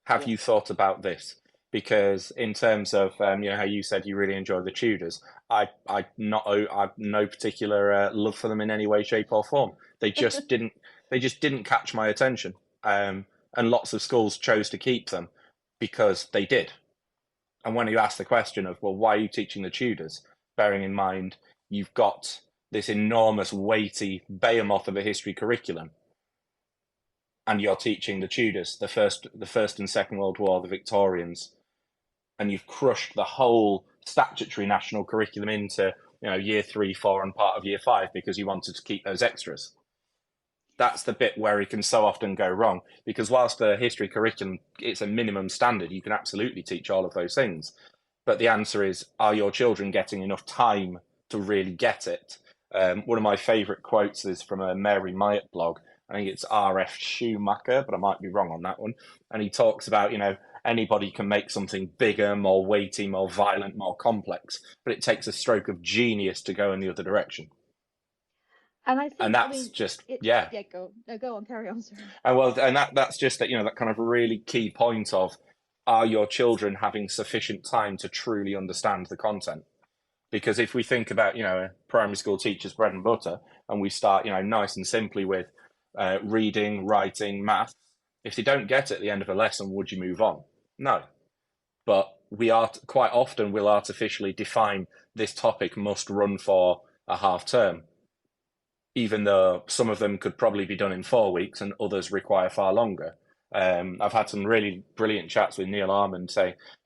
Speaker 4: Have you thought about this? Because in terms of how you said you really enjoy the Tudors, I've no particular love for them in any way, shape, or form. They just didn't catch my attention, and lots of schools chose to keep them because they did. And when you ask the question of, well, why are you teaching the Tudors, bearing in mind you've got this enormous, weighty behemoth of a history curriculum, and you're teaching the Tudors, the first and Second World War, the Victorians, and you've crushed the whole statutory national curriculum into year 3, 4, and part of year 5 because you wanted to keep those extras. That's the bit where it can so often go wrong, because whilst the history curriculum, it's a minimum standard, you can absolutely teach all of those things. But the answer is, are your children getting enough time to really get it? One of my favourite quotes is from a Mary Myatt blog. I think it's R.F. Schumacher, but I might be wrong on that one. And he talks about, anybody can make something bigger, more weighty, more violent, more complex, but it takes a stroke of genius to go in the other direction.
Speaker 3: And I think,
Speaker 4: And that's
Speaker 3: yeah, go on, carry on. Sorry.
Speaker 4: And that's just that, that kind of really key point of, are your children having sufficient time to truly understand the content? Because if we think about, a primary school teacher's bread and butter, and we start, nice and simply with reading, writing, maths, if they don't get it at the end of a lesson, would you move on? No. But we are quite often will artificially define this topic must run for a half term, even though some of them could probably be done in 4 weeks and others require far longer. I've had some really brilliant chats with Neil Armand,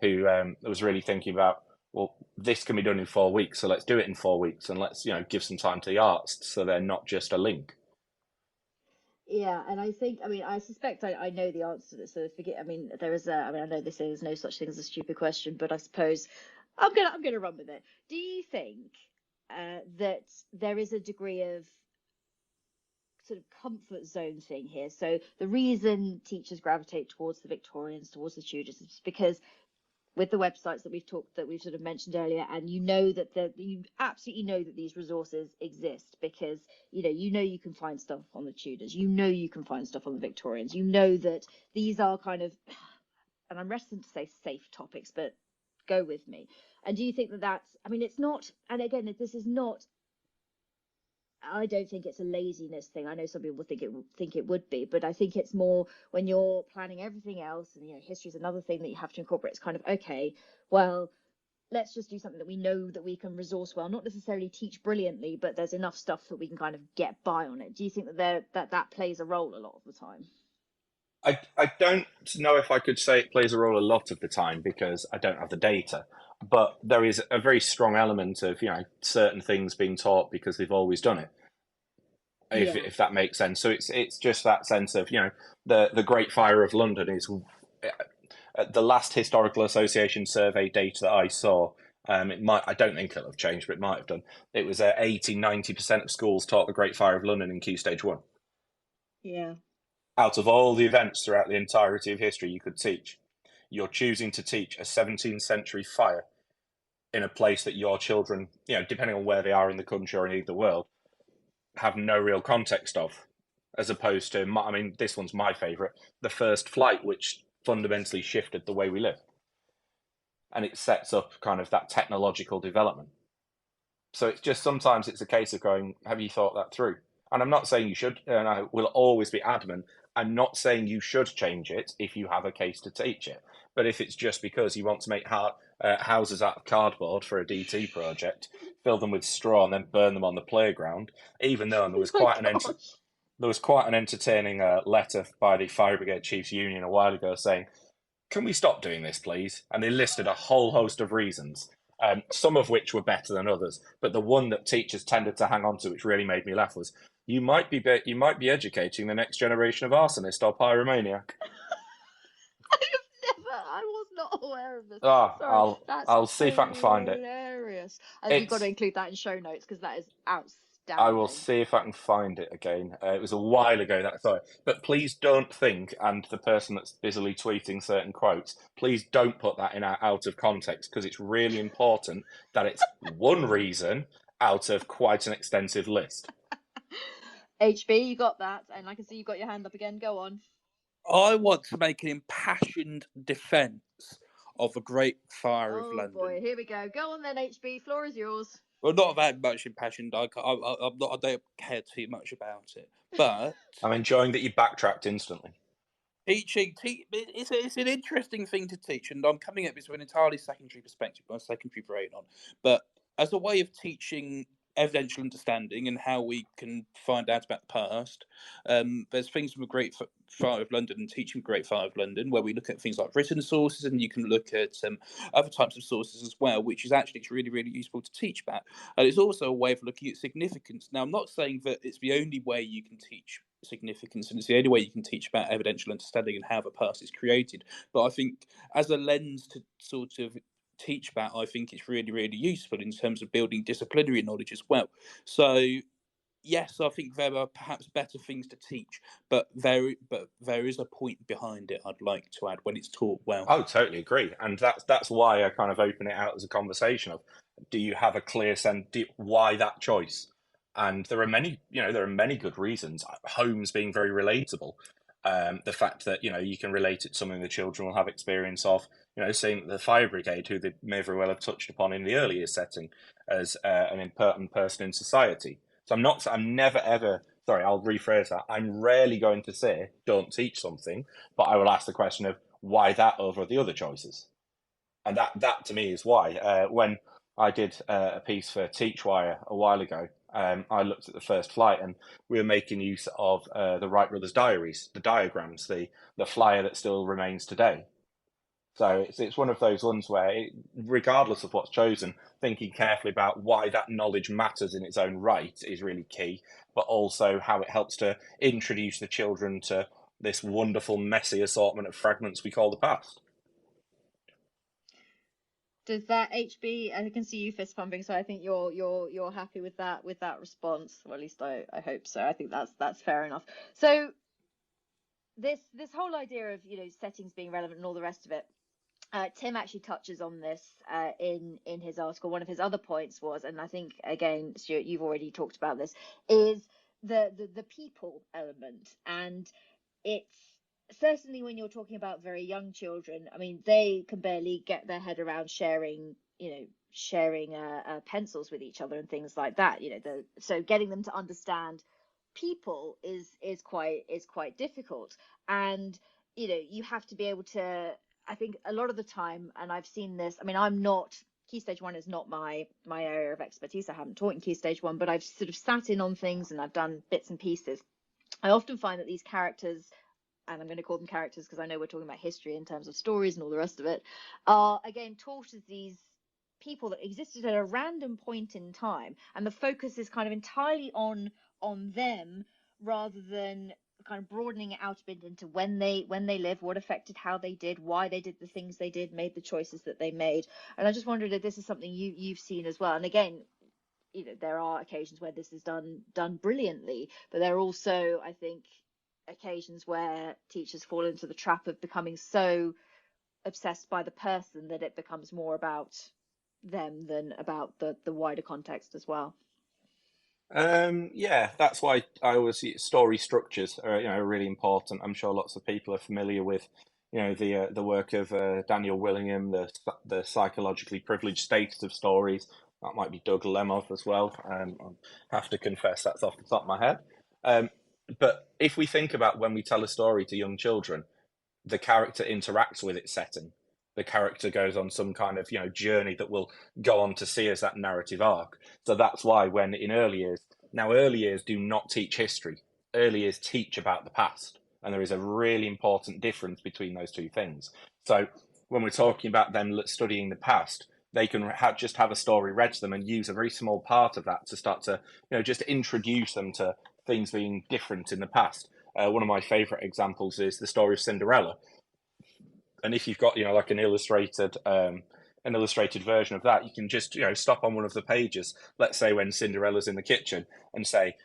Speaker 4: who was really thinking about, well, this can be done in 4 weeks, so let's do it in 4 weeks, and let's give some time to the arts, so they're not just a link.
Speaker 3: Yeah, and I think, I suspect I know the answer to this, so forget. There is I know this is no such thing as a stupid question, but I suppose I'm gonna run with it. Do you think that there is a degree of sort of comfort zone thing here? So the reason teachers gravitate towards the Victorians, towards the Tudors, is because with the websites that we've sort of mentioned earlier, and you absolutely know that these resources exist, because you can find stuff on the Tudors, you can find stuff on the Victorians, that these are kind of, and I'm reticent to say safe topics, but go with me. And do you think that that's, it's not, and again, this is not, I don't think it's a laziness thing. I know some people think it would be, but I think it's more when you're planning everything else, and history is another thing that you have to incorporate. It's kind of, okay, well, let's just do something that we know that we can resource well, not necessarily teach brilliantly, but there's enough stuff that we can kind of get by on it. Do you think that plays a role a lot of the time?
Speaker 4: I don't know if I could say it plays a role a lot of the time, because I don't have the data. But there is a very strong element of, certain things being taught because they've always done it. If that makes sense. So it's just that sense of, the Great Fire of London is the last Historical Association survey data that I saw. I don't think it'll have changed, but it might have done. It was 80-90% of schools taught the Great Fire of London in Key Stage 1.
Speaker 3: Yeah.
Speaker 4: Out of all the events throughout the entirety of history you could teach, you're choosing to teach a 17th century fire in a place that your children, depending on where they are in the country or in the world, have no real context of, as opposed to, this one's my favourite, the first flight, which fundamentally shifted the way we live. And it sets up kind of that technological development. So it's just, sometimes it's a case of going, have you thought that through? And I'm not saying you should, and I will always be adamant, I'm not saying you should change it if you have a case to teach it. But if it's just because you want to make houses out of cardboard for a DT project, fill them with straw and then burn them on the playground, even though there was quite an entertaining letter by the Fire Brigade Chiefs Union a while ago saying, can we stop doing this, please? And they listed a whole host of reasons, some of which were better than others. But the one that teachers tended to hang on to, which really made me laugh, was, you might be educating the next generation of arsonist or pyromaniac.
Speaker 3: I was not aware of this.
Speaker 4: I'll see if I can find it.
Speaker 3: Hilarious. You've got to include that in show notes, because that is outstanding.
Speaker 4: I will see if I can find it again. It was a while ago that I saw it. But please don't think, and the person that's busily tweeting certain quotes, please don't put that in out of context, because it's really important that it's one reason out of quite an extensive list.
Speaker 3: HB, you got that, and I can see you've got your hand up again. Go on.
Speaker 2: I want to make an impassioned defence of the Great Fire of London.
Speaker 3: Oh boy, here we go. Go on then, HB. Floor is yours.
Speaker 2: Well, not that much impassioned. I don't care too much about it. But
Speaker 4: I'm enjoying that you backtracked instantly.
Speaker 2: Teaching, it's an interesting thing to teach, and I'm coming at this from an entirely secondary perspective, my secondary brain on. But as a way of teaching evidential understanding and how we can find out about the past, there's things from the Great Fire of London and teaching Great Fire of London where we look at things like written sources, and you can look at other types of sources as well, which is actually really, really useful to teach about. And it's also a way of looking at significance. Now, I'm not saying that it's the only way you can teach significance, and it's the only way you can teach about evidential understanding and how the past is created. But I think as a lens to sort of teach about, I think it's really, really useful in terms of building disciplinary knowledge as well. So yes, I think there are perhaps better things to teach, but there is a point behind it, I'd like to add, when it's taught well.
Speaker 4: I would totally agree, and that's why I kind of open it out as a conversation of, do you have a clear sense why that choice? And there are many good reasons. Homes being very relatable, the fact that you can relate it to something the children will have experience of. Seeing the fire brigade, who they may very well have touched upon in the earlier setting as an important person in society. So I'm never ever. Sorry, I'll rephrase that. I'm rarely going to say don't teach something, but I will ask the question of why that over the other choices. And that to me is why. When I did a piece for Teachwire a while ago, I looked at the first flight, and we were making use of the Wright brothers' diaries, the diagrams, the flyer that still remains today. So it's one of those ones where, regardless of what's chosen, thinking carefully about why that knowledge matters in its own right is really key, but also how it helps to introduce the children to this wonderful, messy assortment of fragments we call the past.
Speaker 3: Does that HB? I can see you fist pumping, so I think you're happy with that response. Well, at least I hope so. I think that's fair enough. So this whole idea of settings being relevant and all the rest of it. Tim actually touches on this in his article. One of his other points was, and I think again, Stuart, you've already talked about this, is the people element, and it's certainly when you're talking about very young children. I mean, they can barely get their head around sharing pencils with each other and things like that. So getting them to understand people is quite difficult, and you have to be able to. I think a lot of the time, and I've seen this, I mean, Key Stage 1 is not my area of expertise. I haven't taught in Key Stage 1, but I've sort of sat in on things and I've done bits and pieces. I often find that these characters, and I'm going to call them characters because I know we're talking about history in terms of stories and all the rest of it, are again taught as these people that existed at a random point in time, and the focus is kind of entirely on them rather than kind of broadening it out a bit into when they live, what affected how they did, why they did the things they did, made the choices that they made. And I just wondered if this is something you've seen as well. And again, there are occasions where this is done brilliantly, but there are also, I think, occasions where teachers fall into the trap of becoming so obsessed by the person that it becomes more about them than about the wider context as well.
Speaker 4: Yeah, that's why I always see story structures are really important. I'm sure lots of people are familiar with the work of Daniel Willingham, the psychologically privileged status of stories. That might be Doug Lemov as well. I have to confess that's off the top of my head. But if we think about when we tell a story to young children, the character interacts with its setting. The character goes on some kind of journey that will go on to see as that narrative arc. So that's why when in early years do not teach history. Early years teach about the past, and there is a really important difference between those two things. So when we're talking about them studying the past, they can just have a story read to them and use a very small part of that to start to just introduce them to things being different in the past. One of my favourite examples is the story of Cinderella. And if you've got, like an illustrated version of that, you can just, stop on one of the pages, let's say when Cinderella's in the kitchen, and say,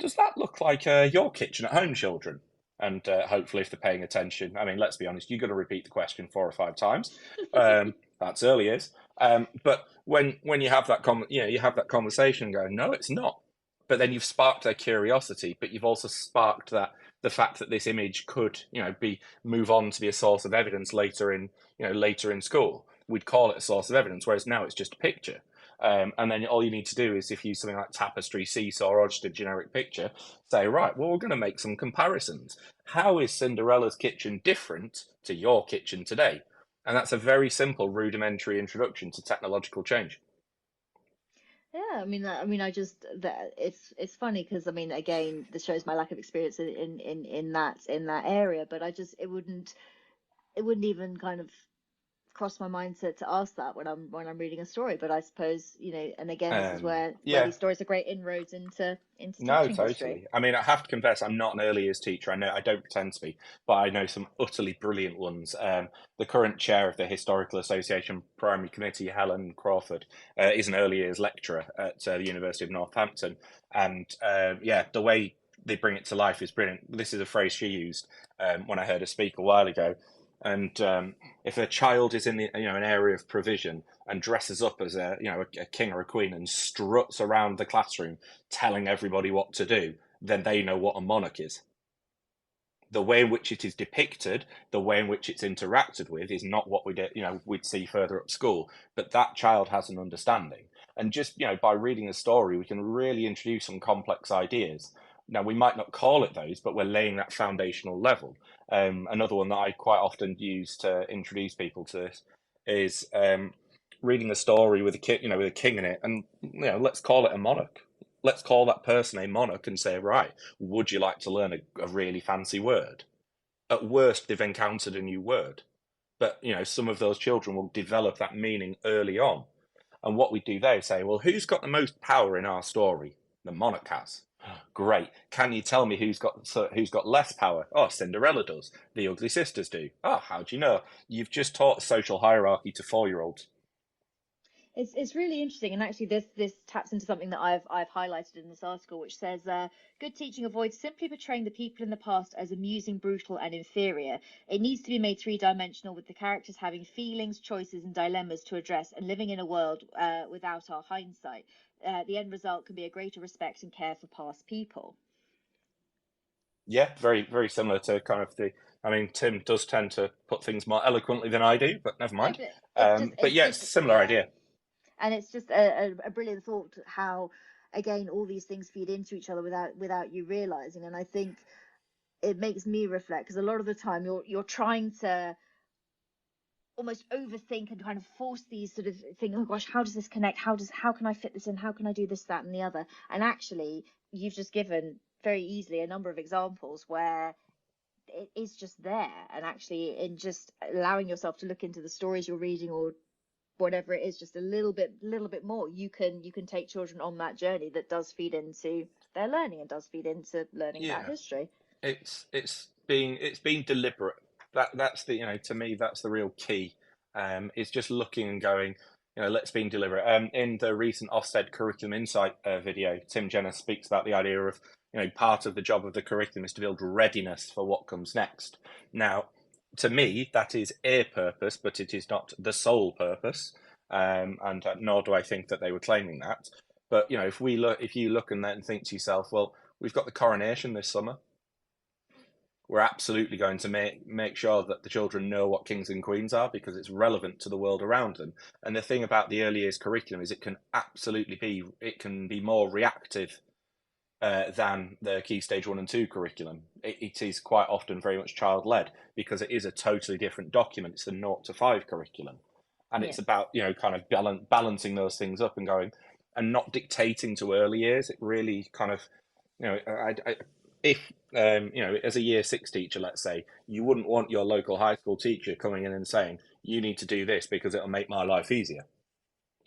Speaker 4: does that look like your kitchen at home, children? And hopefully if they're paying attention, I mean, let's be honest, you've got to repeat the question 4 or 5 times. That's early years. But when you have that conversation and go, no, it's not. But then you've sparked their curiosity, but you've also sparked the fact that this image could, move on to be a source of evidence later in school. We'd call it a source of evidence, whereas now it's just a picture. And then all you need to do is, if you use something like tapestry, seesaw, or just a generic picture, say, right, well, we're going to make some comparisons. How is Cinderella's kitchen different to your kitchen today? And that's a very simple, rudimentary introduction to technological change.
Speaker 3: Yeah, it's funny because again, this shows my lack of experience in that area, but it wouldn't even kind of crossed my mind to ask that when I'm reading a story, but I suppose, and again, this is where
Speaker 4: Yeah.
Speaker 3: these stories are great inroads into
Speaker 4: No,
Speaker 3: teaching
Speaker 4: totally.
Speaker 3: history.
Speaker 4: I mean, I have to confess, I'm not an early years teacher. I know I don't pretend to be, but I know some utterly brilliant ones. The current chair of the Historical Association Primary Committee, Helen Crawford, is an early years lecturer at the University of Northampton, and yeah, the way they bring it to life is brilliant. This is a phrase she used when I heard her speak a while ago. And if a child is in the an area of provision and dresses up as a king or a queen and struts around the classroom telling everybody what to do, then they know what a monarch is. The way in which it is depicted, the way in which it's interacted with, is not what we'd see further up school. But that child has an understanding, and just by reading a story, we can really introduce some complex ideas. Now, we might not call it those, but we're laying that foundational level. Another one that I quite often use to introduce people to this is reading a story with a with a king in it, and let's call it a monarch. Let's call that person a monarch and say, right, would you like to learn a really fancy word? At worst, they've encountered a new word, but some of those children will develop that meaning early on. And what we do there is say, well, who's got the most power in our story? The monarch has. Great. Can you tell me who's got less power? Oh, Cinderella does. The Ugly Sisters do. Oh, how do you know? You've just taught social hierarchy to 4-year-olds.
Speaker 3: It's really interesting, and actually this taps into something that I've highlighted in this article, which says good teaching avoids simply portraying the people in the past as amusing, brutal, and inferior. It needs to be made 3-dimensional, with the characters having feelings, choices, and dilemmas to address, and living in a world without our hindsight. The end result can be a greater respect and care for past people.
Speaker 4: Yeah, very, very similar to kind of I mean, Tim does tend to put things more eloquently than I do, but never mind. But yeah, it's a similar idea.
Speaker 3: And it's just a brilliant thought how, again, all these things feed into each other without you realizing. And I think it makes me reflect, because a lot of the time you're trying to almost overthink and kind of force these sort of thing. Oh gosh, how does this connect? How can I fit this in? How can I do this, that, and the other? And actually, you've just given very easily a number of examples where it is just there, and actually in just allowing yourself to look into the stories you're reading or whatever it is just a little bit more, you can take children on that journey that does feed into their learning and does feed into learning about history.
Speaker 4: It's being deliberate. That's the to me that's the real key. Is just looking and going, let's be deliberate. In the recent Ofsted Curriculum Insight video, Tim Jenner speaks about the idea of part of the job of the curriculum is to build readiness for what comes next. Now, to me, that is a purpose, but it is not the sole purpose, and nor do I think that they were claiming that. But if you look and then think to yourself, well, we've got the coronation this summer. We're absolutely going to make sure that the children know what kings and queens are, because it's relevant to the world around them. And the thing about the early years curriculum is it can be more reactive than the Key Stage 1 and 2 curriculum. It is quite often very much child-led, because it is a totally different document. It's the 0 to 5 curriculum. And it's about, kind of balancing those things up and going, and not dictating to early years. It really kind of, if, as a year 6 teacher, let's say, you wouldn't want your local high school teacher coming in and saying, you need to do this because it'll make my life easier.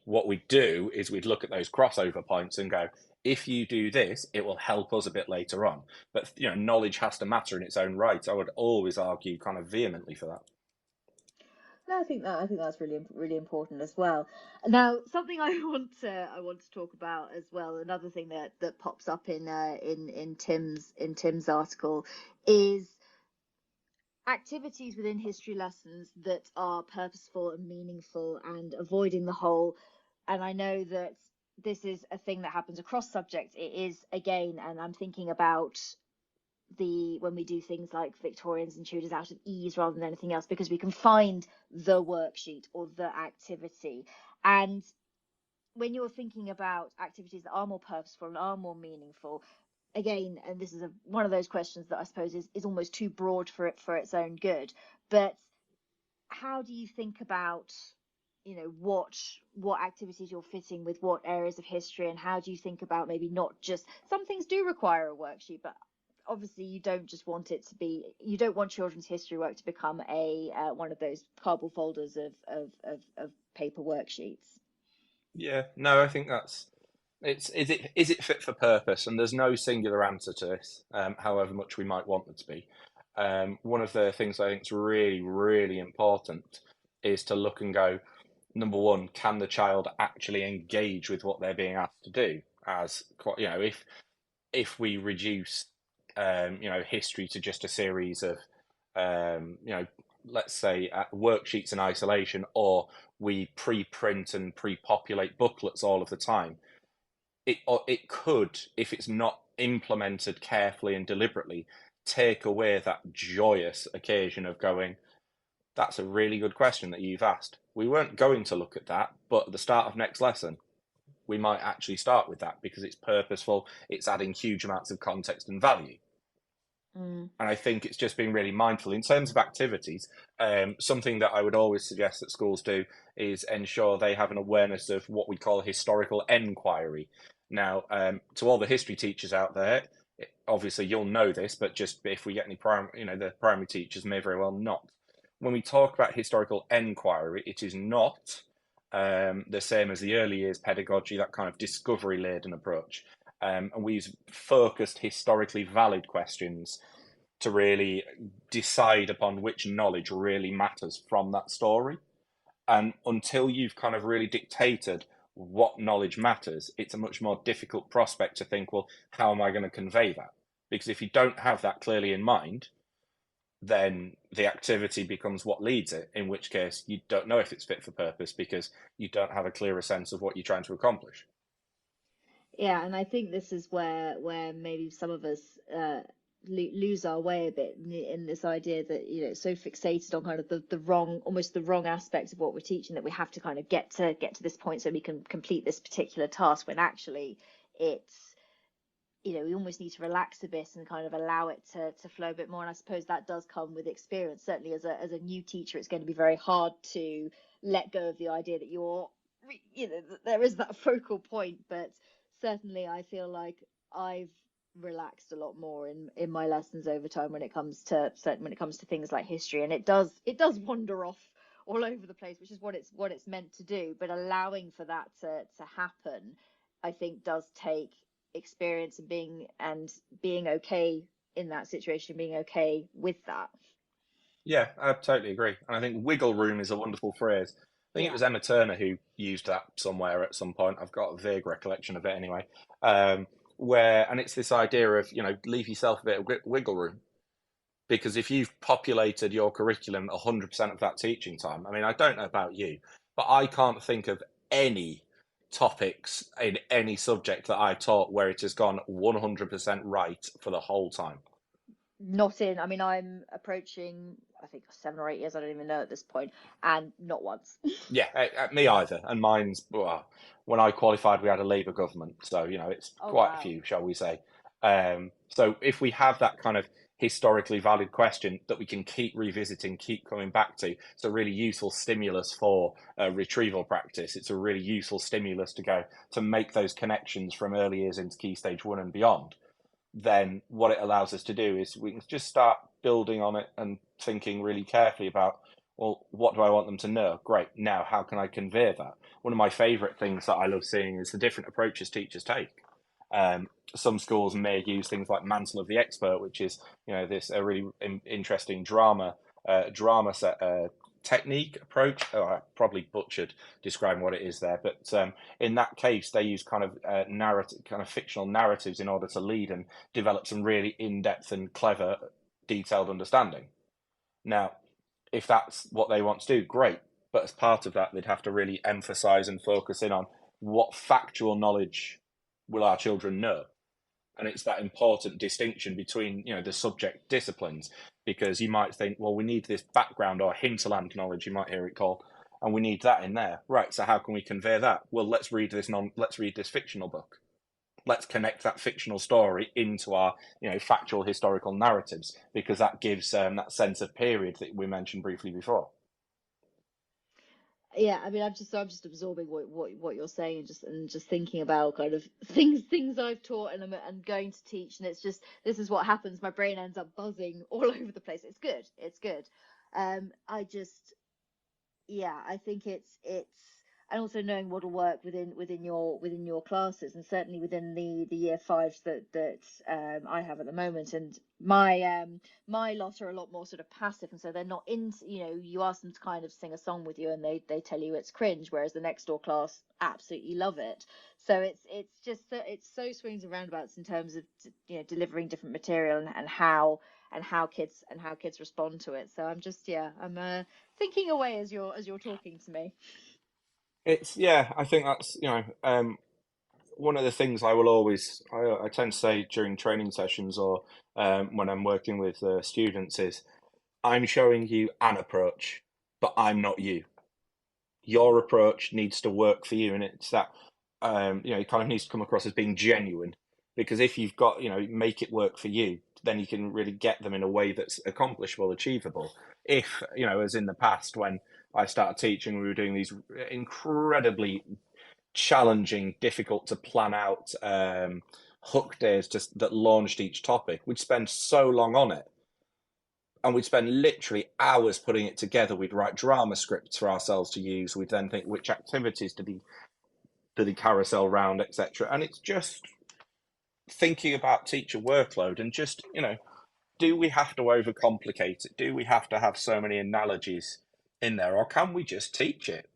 Speaker 4: What we'd do is we'd look at those crossover points and go, if you do this, it will help us a bit later on. But, knowledge has to matter in its own right. I would always argue kind of vehemently for that.
Speaker 3: No, I think that's really, really important as well. Now, something I want to talk about as well. Another thing that pops up in Tim's article is activities within history lessons that are purposeful and meaningful, and avoiding the whole. And I know that this is a thing that happens across subjects. It is, again, and I'm thinking about when we do things like Victorians and Tudors out of ease rather than anything else, because we can find the worksheet or the activity. And when you're thinking about activities that are more purposeful and are more meaningful, again, and this is one of those questions that I suppose is almost too broad for its own good, but how do you think about what activities you're fitting with what areas of history, and how do you think about maybe not just, some things do require a worksheet, but obviously you don't just want it to be, you don't want children's history work to become a one of those cardboard folders of paper worksheets.
Speaker 4: Yeah, no, I think that's is it fit for purpose? And there's no singular answer to this, however much we might want it to be. One of the things I think is really, really important is to look and go, number one, can the child actually engage with what they're being asked to do? As you know, if we reduce history to just a series of let's say worksheets in isolation, or we pre-print and pre-populate booklets all of the time, it could, if it's not implemented carefully and deliberately, take away that joyous occasion of going, that's a really good question that you've asked. We weren't going to look at that, but at the start of next lesson, we might actually start with that because it's purposeful, it's adding huge amounts of context and value. And I think it's just being really mindful in terms of activities. Something that I would always suggest that schools do is ensure they have an awareness of what we call historical enquiry. Now, to all the history teachers out there, obviously you'll know this, but just if we get any the primary teachers may very well not. When we talk about historical enquiry, it is not the same as the early years pedagogy, that kind of discovery-laden approach. And we use focused, historically valid questions to really decide upon which knowledge really matters from that story. And until you've kind of really dictated what knowledge matters, it's a much more difficult prospect to think, well, how am I going to convey that? Because if you don't have that clearly in mind, then the activity becomes what leads it, in which case you don't know if it's fit for purpose because you don't have a clearer sense of what you're trying to accomplish.
Speaker 3: Yeah, and I think this is where maybe some of us lose our way a bit in this idea that, you know, so fixated on kind of the wrong, almost the wrong aspect of what we're teaching, that we have to kind of get to this point so we can complete this particular task, when actually it's, you know, we almost need to relax a bit and kind of allow it to flow a bit more. And I suppose that does come with experience. Certainly as a new teacher, it's going to be very hard to let go of the idea that you're, you know, there is that focal point. But certainly I feel like I've relaxed a lot more in my lessons over time when it comes to things like history. And it does wander off all over the place, which is what it's meant to do. But allowing for that to happen, I think, does take experience and being okay in that situation, being okay with that.
Speaker 4: Yeah, I totally agree. And I think wiggle room is a wonderful phrase. I think it was Emma Turner who used that somewhere at some point. I've got a vague recollection of it anyway. And it's this idea of, you know, leave yourself a bit of wiggle room. Because if you've populated your curriculum 100% of that teaching time, I mean, I don't know about you, but I can't think of any topics in any subject that I've taught where it has gone 100% right for the whole time.
Speaker 3: I mean, I'm approaching, I think, 7 or 8 years, I don't even know at this point, and not once.
Speaker 4: Yeah, me either. And mine's, well, when I qualified, we had a Labour government. So, you know, it's quite a few, shall we say. So if we have that kind of historically valid question that we can keep revisiting, keep coming back to, it's a really useful stimulus for retrieval practice. It's a really useful stimulus to make those connections from early years into Key Stage 1 and beyond. Then what it allows us to do is we can just start building on it and thinking really carefully about, well, what do I want them to know? Great. Now, how can I convey that? One of my favourite things that I love seeing is the different approaches teachers take. Some schools may use things like mantle of the expert, which is, you know, this a really interesting drama technique approach. Oh, I probably butchered describing what it is there, but in that case, they use kind of fictional narratives in order to lead and develop some really in-depth and clever, detailed understanding. Now, if that's what they want to do, great. But as part of that, they'd have to really emphasise and focus in on what factual knowledge will our children know. And it's that important distinction between, you know, the subject disciplines, because you might think, well, we need this background or hinterland knowledge, you might hear it called, and we need that in there. Right, so how can we convey that? Well, let's read this fictional book. Let's connect that fictional story into our, you know, factual historical narratives, because that gives that sense of period that we mentioned briefly before.
Speaker 3: Yeah, I mean, I'm just absorbing what you're saying, and just thinking about kind of things I've taught and going to teach, and it's just this is what happens. My brain ends up buzzing all over the place. It's good. It's good. I just yeah, I think it's and also knowing what'll work within your classes, and certainly within the year fives that I have at the moment. And my lot are a lot more sort of passive, and so they're not in, you ask them to kind of sing a song with you and they tell you it's cringe, whereas the next door class absolutely love it. So it's just it's so swings and roundabouts in terms of delivering different material, and how kids respond to it. So I'm just I'm thinking away as you're talking to me.
Speaker 4: It's yeah, I think that's one of the things I will always I tend to say during training sessions or when I'm working with students is I'm showing you an approach, but I'm not you. Your approach needs to work for you, and it's that it kind of needs to come across as being genuine. Because if you've got make it work for you, then you can really get them in a way that's accomplishable, achievable. If as in the past when I started teaching, we were doing these incredibly challenging, difficult to plan out hook days just that launched each topic. We'd spend so long on it, and we'd spend literally hours putting it together. We'd write drama scripts for ourselves to use. We'd then think which activities did he carousel round, etc. And it's just thinking about teacher workload and just do we have to overcomplicate it? Do we have to have so many analogies in there, or can we just teach it?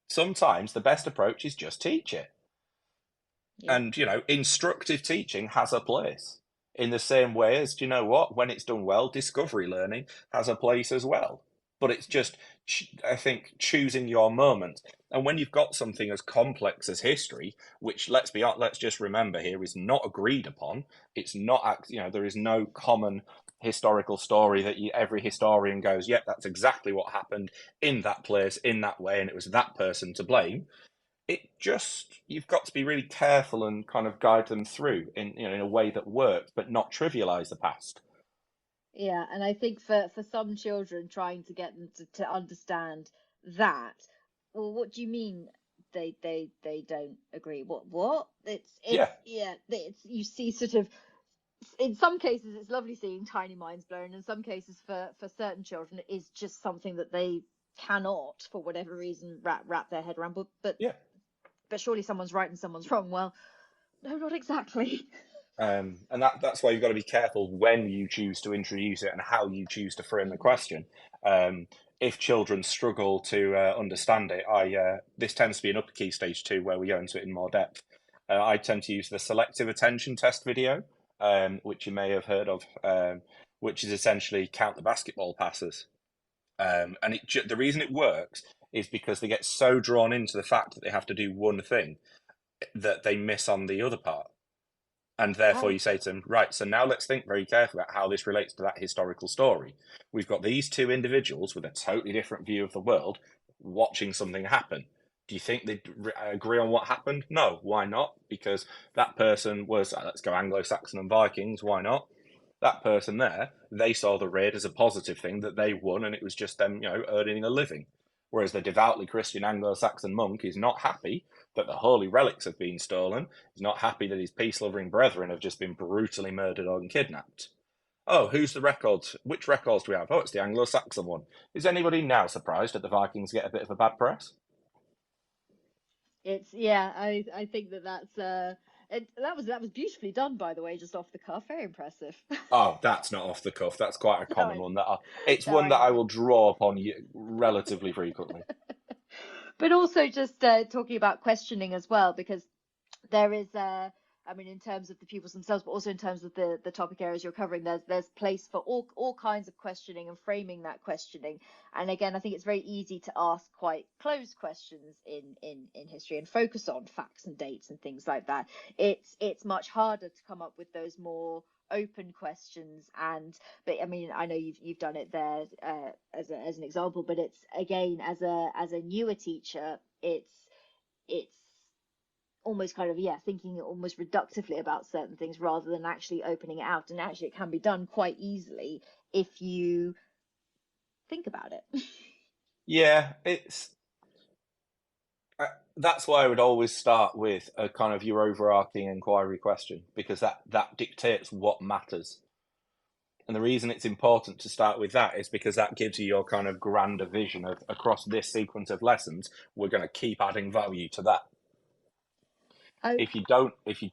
Speaker 4: Sometimes the best approach is just teach it.
Speaker 3: Yeah.
Speaker 4: And instructive teaching has a place in the same way as, do you know what, when it's done well, discovery learning has a place as well. But it's just, I think, choosing your moment. And when you've got something as complex as history, which let's just remember here is not agreed upon. It's not, there is no common historical story that every historian goes, yep, that's exactly what happened in that place in that way, and it was that person to blame. It just, you've got to be really careful and kind of guide them through in a way that works, but not trivialize the past.
Speaker 3: Yeah, and I think for some children, trying to get them to understand that, well, what do you mean they don't agree? What?
Speaker 4: Yeah.
Speaker 3: It's you see sort of, in some cases it's lovely seeing tiny minds blown. In some cases for certain children it is just something that they cannot for whatever reason wrap their head around. But
Speaker 4: Yeah.
Speaker 3: but surely someone's right and someone's wrong. Well, no, not exactly.
Speaker 4: And that's why you've got to be careful when you choose to introduce it and how you choose to frame the question. If children struggle to understand it, this tends to be an upper key stage 2 where we go into it in more depth. I tend to use the selective attention test video, which you may have heard of, which is essentially count the basketball passes. And the reason it works is because they get so drawn into the fact that they have to do one thing that they miss on the other part. And therefore you say to them, right, so now let's think very carefully about how this relates to that historical story. We've got these two individuals with a totally different view of the world watching something happen. Do you think they'd agree on what happened? No. Why not? Because that person was, let's go Anglo-Saxon and Vikings, why not? That person there, they saw the raid as a positive thing, that they won, and it was just them, earning a living. Whereas the devoutly Christian Anglo-Saxon monk is not happy that the holy relics have been stolen. He's not happy that his peace-loving brethren have just been brutally murdered or kidnapped. Oh, who's the records? Which records do we have? Oh, it's the Anglo-Saxon one. Is anybody now surprised that the Vikings get a bit of a bad press?
Speaker 3: It's I think that's that was beautifully done, by the way, just off the cuff. Very impressive.
Speaker 4: Oh, that's not off the cuff. That's quite a
Speaker 3: No,
Speaker 4: common one. It's
Speaker 3: no,
Speaker 4: one
Speaker 3: I
Speaker 4: that I
Speaker 3: know.
Speaker 4: will draw upon you relatively frequently.
Speaker 3: But also just talking about questioning as well, because there is I mean, in terms of the pupils themselves, but also in terms of the topic areas you're covering, there's place for all kinds of questioning and framing that questioning. And again, I think it's very easy to ask quite closed questions in history and focus on facts and dates and things like that. It's much harder to come up with those more open questions. But I mean, I know you've done it there as an example, but it's again, as a newer teacher, it's almost kind of thinking almost reductively about certain things rather than actually opening it out. And actually it can be done quite easily if you think about it.
Speaker 4: Yeah, that's why I would always start with a kind of your overarching inquiry question, because that dictates what matters. And the reason it's important to start with that is because that gives you your kind of grander vision of across this sequence of lessons, we're going to keep adding value to that.
Speaker 3: I
Speaker 4: If you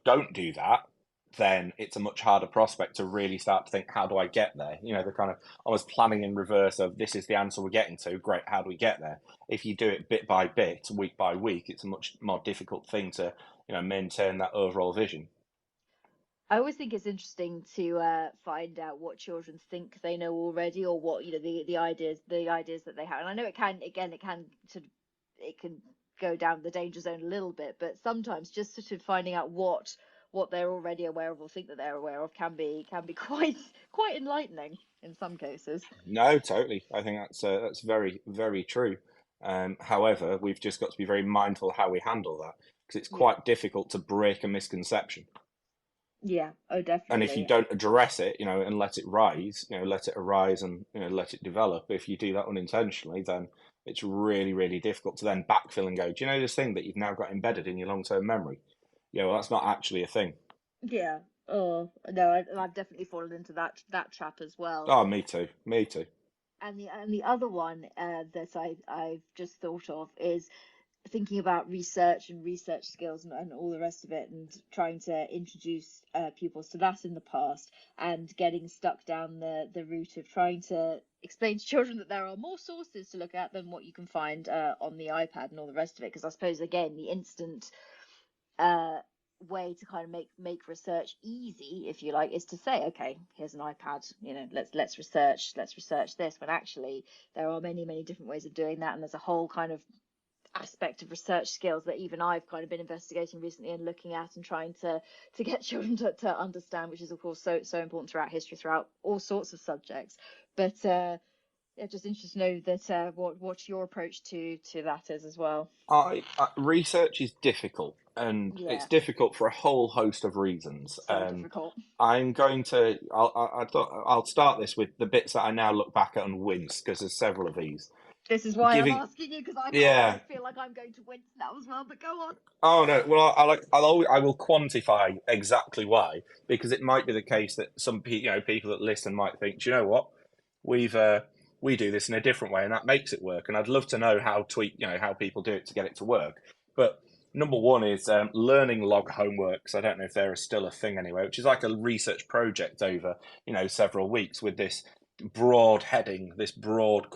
Speaker 4: don't do that, then it's a much harder prospect to really start to think, how do I get there? You know, the kind of almost planning in reverse of this is the answer we're getting to. Great, how do we get there? If you do it bit by bit, week by week, it's a much more difficult thing to, maintain that overall vision.
Speaker 3: I always think it's interesting to find out what children think they know already, or what, the ideas that they have. And I know it can go down the danger zone a little bit, but sometimes just sort of finding out what they're already aware of or think that they're aware of can be quite enlightening in some cases.
Speaker 4: No, totally. I think that's very, very true. However, we've just got to be very mindful how we handle that, because it's
Speaker 3: Yeah,
Speaker 4: quite difficult to break a misconception.
Speaker 3: yeah, oh,
Speaker 4: And if you
Speaker 3: definitely.
Speaker 4: don't address it, and let it rise, let it arise and let it develop. If you do that unintentionally, then it's really, really difficult to then backfill and go, do you know this thing that you've now got embedded in your long-term memory? Yeah, well, that's not actually a thing.
Speaker 3: Yeah. Oh no, I've definitely fallen into that trap as well.
Speaker 4: Oh, me too. Me too.
Speaker 3: And the other one that I've just thought of is thinking about research and research skills and all the rest of it, and trying to introduce pupils to that in the past, and getting stuck down the route of trying to explain to children that there are more sources to look at than what you can find on the iPad and all the rest of it. Because I suppose, again, the instant uh, way to kind of make research easy, if you like, is to say, okay, here's an iPad, let's research this. When actually there are many different ways of doing that, and there's a whole kind of aspect of research skills that even I've kind of been investigating recently and looking at and trying to get children to understand, which is of course so important throughout history, throughout all sorts of subjects. But yeah, just interested to know that what your approach to that is as well.
Speaker 4: Research is difficult, and it's
Speaker 3: Yeah,
Speaker 4: difficult for a whole host of reasons.
Speaker 3: so difficult.
Speaker 4: I'll start this with the bits that I now look back at and wince, because there's several of these.
Speaker 3: This is why I'm
Speaker 4: Giving,
Speaker 3: asking you, because I
Speaker 4: yeah.
Speaker 3: feel like I'm going to wince now as well. But go on.
Speaker 4: Oh no. Well, I will quantify exactly why, because it might be the case that some people that listen might think, do you know what, we've we do this in a different way, and that makes it work. And I'd love to know how people do it to get it to work. But number one is learning log homeworks. I don't know if they're still a thing anyway, which is like a research project over several weeks with this broad heading, this broad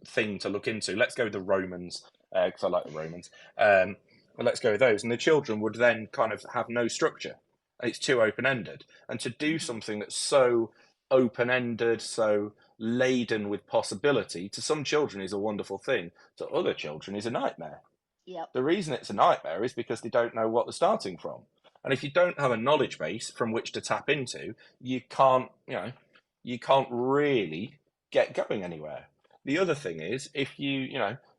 Speaker 4: thing to look into. Let's go with the Romans, because I like the Romans. Well, let's go with those. And the children would then kind of have no structure. It's too open ended. And to do something that's so open ended, so laden with possibility, to some children is a wonderful thing. To other children is a nightmare.
Speaker 3: Yep.
Speaker 4: The reason it's a nightmare is because they don't know what they're starting from. And if you don't have a knowledge base from which to tap into, you can't really get going anywhere. The other thing is, if you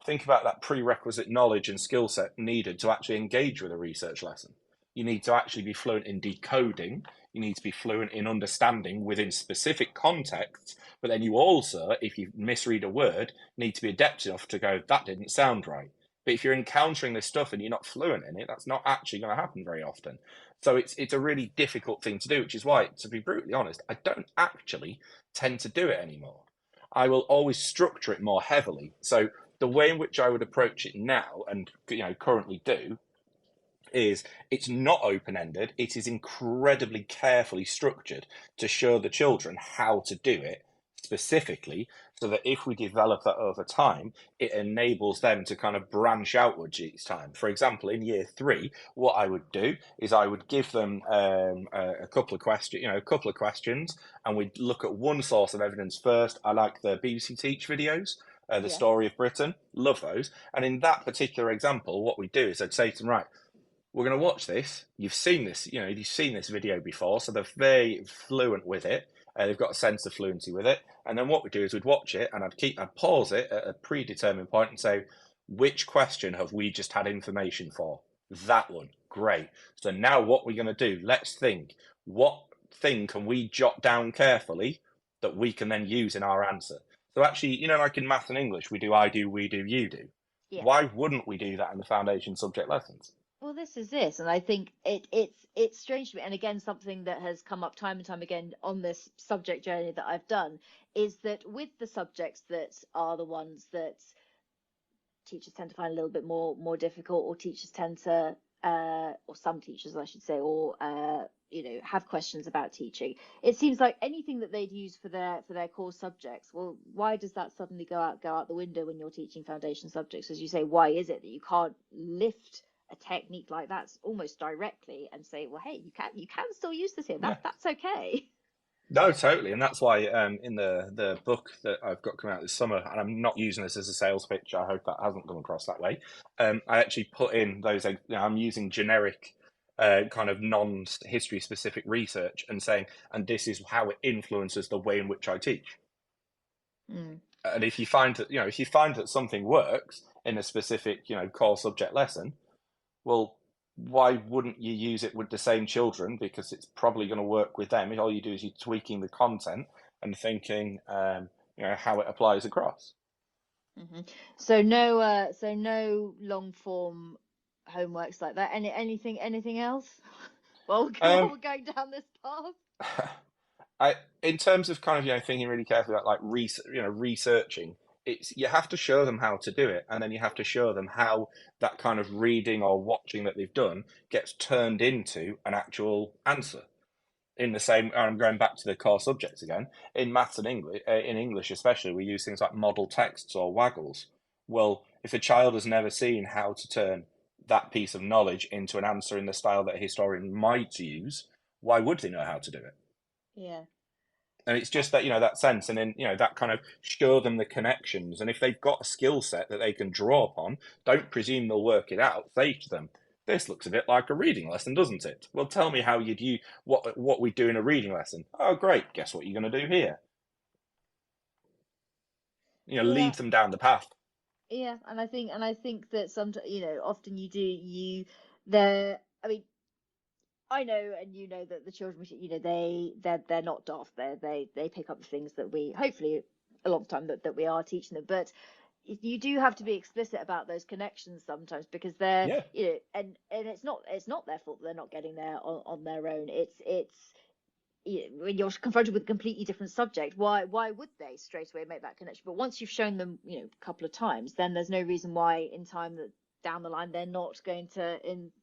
Speaker 4: think about that prerequisite knowledge and skill set needed to actually engage with a research lesson, you need to actually be fluent in decoding. You need to be fluent in understanding within specific contexts. But then you also, if you misread a word, need to be adept enough to go, that didn't sound right. But if you're encountering this stuff and you're not fluent in it, that's not actually going to happen very often. So it's a really difficult thing to do, which is why, to be brutally honest, I don't actually tend to do it anymore. I will always structure it more heavily. So the way in which I would approach it now, and currently do, is it's not open-ended. It is incredibly carefully structured to show the children how to do it specifically, so that if we develop that over time, it enables them to kind of branch outwards each time. For example, in year 3, what I would do is I would give them a couple of questions, and we'd look at one source of evidence first. I like the BBC Teach videos. The
Speaker 3: Yeah.
Speaker 4: Story of Britain, love those. And in that particular example, what we do is I'd say to them, right, we're going to watch this. You've seen this, you've seen this video before, so they're very fluent with it. They've got a sense of fluency with it. And then what we do is we'd watch it, and I'd pause it at a predetermined point and say, which question have we just had information for? That one. Great. So now what we're going to do, let's think, what thing can we jot down carefully that we can then use in our answer? So actually, like in math and English, we do I do, we do, you do.
Speaker 3: Yeah.
Speaker 4: Why wouldn't we do that in the foundation subject lessons?
Speaker 3: Well, this is this, and I think it's strange to me. And again, something that has come up time and time again on this subject journey that I've done is that with the subjects that are the ones that teachers tend to find a little bit more difficult, or teachers tend to or some teachers I should say, or have questions about teaching, it seems like anything that they'd use for their core subjects, well, why does that suddenly go out the window when you're teaching foundation subjects? As you say, why is it that you can't lift a technique like that almost directly and say, well, hey, you can still use this here, that's okay?
Speaker 4: No, totally, and that's why in the book that I've got coming out this summer, and I'm not using this as a sales pitch. I hope that hasn't come across that way. I actually put in those. I'm using generic, kind of non-history specific research, and saying, and this is how it influences the way in which I teach. And if you find that something works in a specific core subject lesson, well, why wouldn't you use it with the same children? Because it's probably going to work with them. All you do is you're tweaking the content and thinking, how it applies across.
Speaker 3: So no long form homeworks like that. Anything else? Well, we're going down this path.
Speaker 4: In terms of kind of thinking really carefully about like researching, you have to show them how to do it, and then you have to show them how that kind of reading or watching that they've done gets turned into an actual answer. In the same, I'm going back to the core subjects again. In maths and English, in English especially, we use things like model texts or waggles. Well, if a child has never seen how to turn that piece of knowledge into an answer in the style that a historian might use, why would they know how to do it?
Speaker 3: Yeah.
Speaker 4: And it's just that, that sense, and then, that kind of show them the connections. And if they've got a skill set that they can draw upon, don't presume they'll work it out. Say to them, this looks a bit like a reading lesson, doesn't it? Well, tell me how you'd use what we do in a reading lesson. Oh, great. Guess what you're going to do here? Lead them down the path.
Speaker 3: Yeah, and I think that sometimes, often I mean, I know, and that the children, they're not daft. They pick up the things that we, hopefully a lot of the time, that we are teaching them. But you do have to be explicit about those connections sometimes, because they're and it's not their fault that they're not getting there on their own. It's when you're confronted with a completely different subject, why would they straight away make that connection? But once you've shown them a couple of times, then there's no reason why in time that down the line they're not going to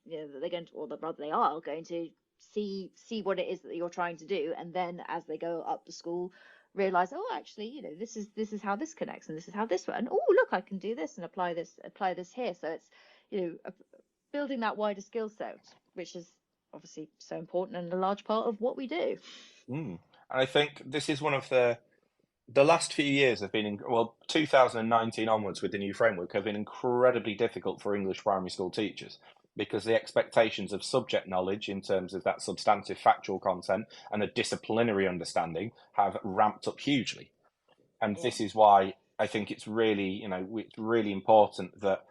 Speaker 3: they're going to, or rather they are going to see what it is that you're trying to do, and then as they go up the school realize, oh, actually this is how this connects, and this is how this works, and oh, look, I can do this and apply this here. So it's building that wider skill set, which is obviously so important and a large part of what we do.
Speaker 4: And I think this is one of the last few years have been 2019 onwards with the new framework have been incredibly difficult for English primary school teachers, because the expectations of subject knowledge in terms of that substantive factual content and a disciplinary understanding have ramped up hugely. And this is why I think it's really, it's really important that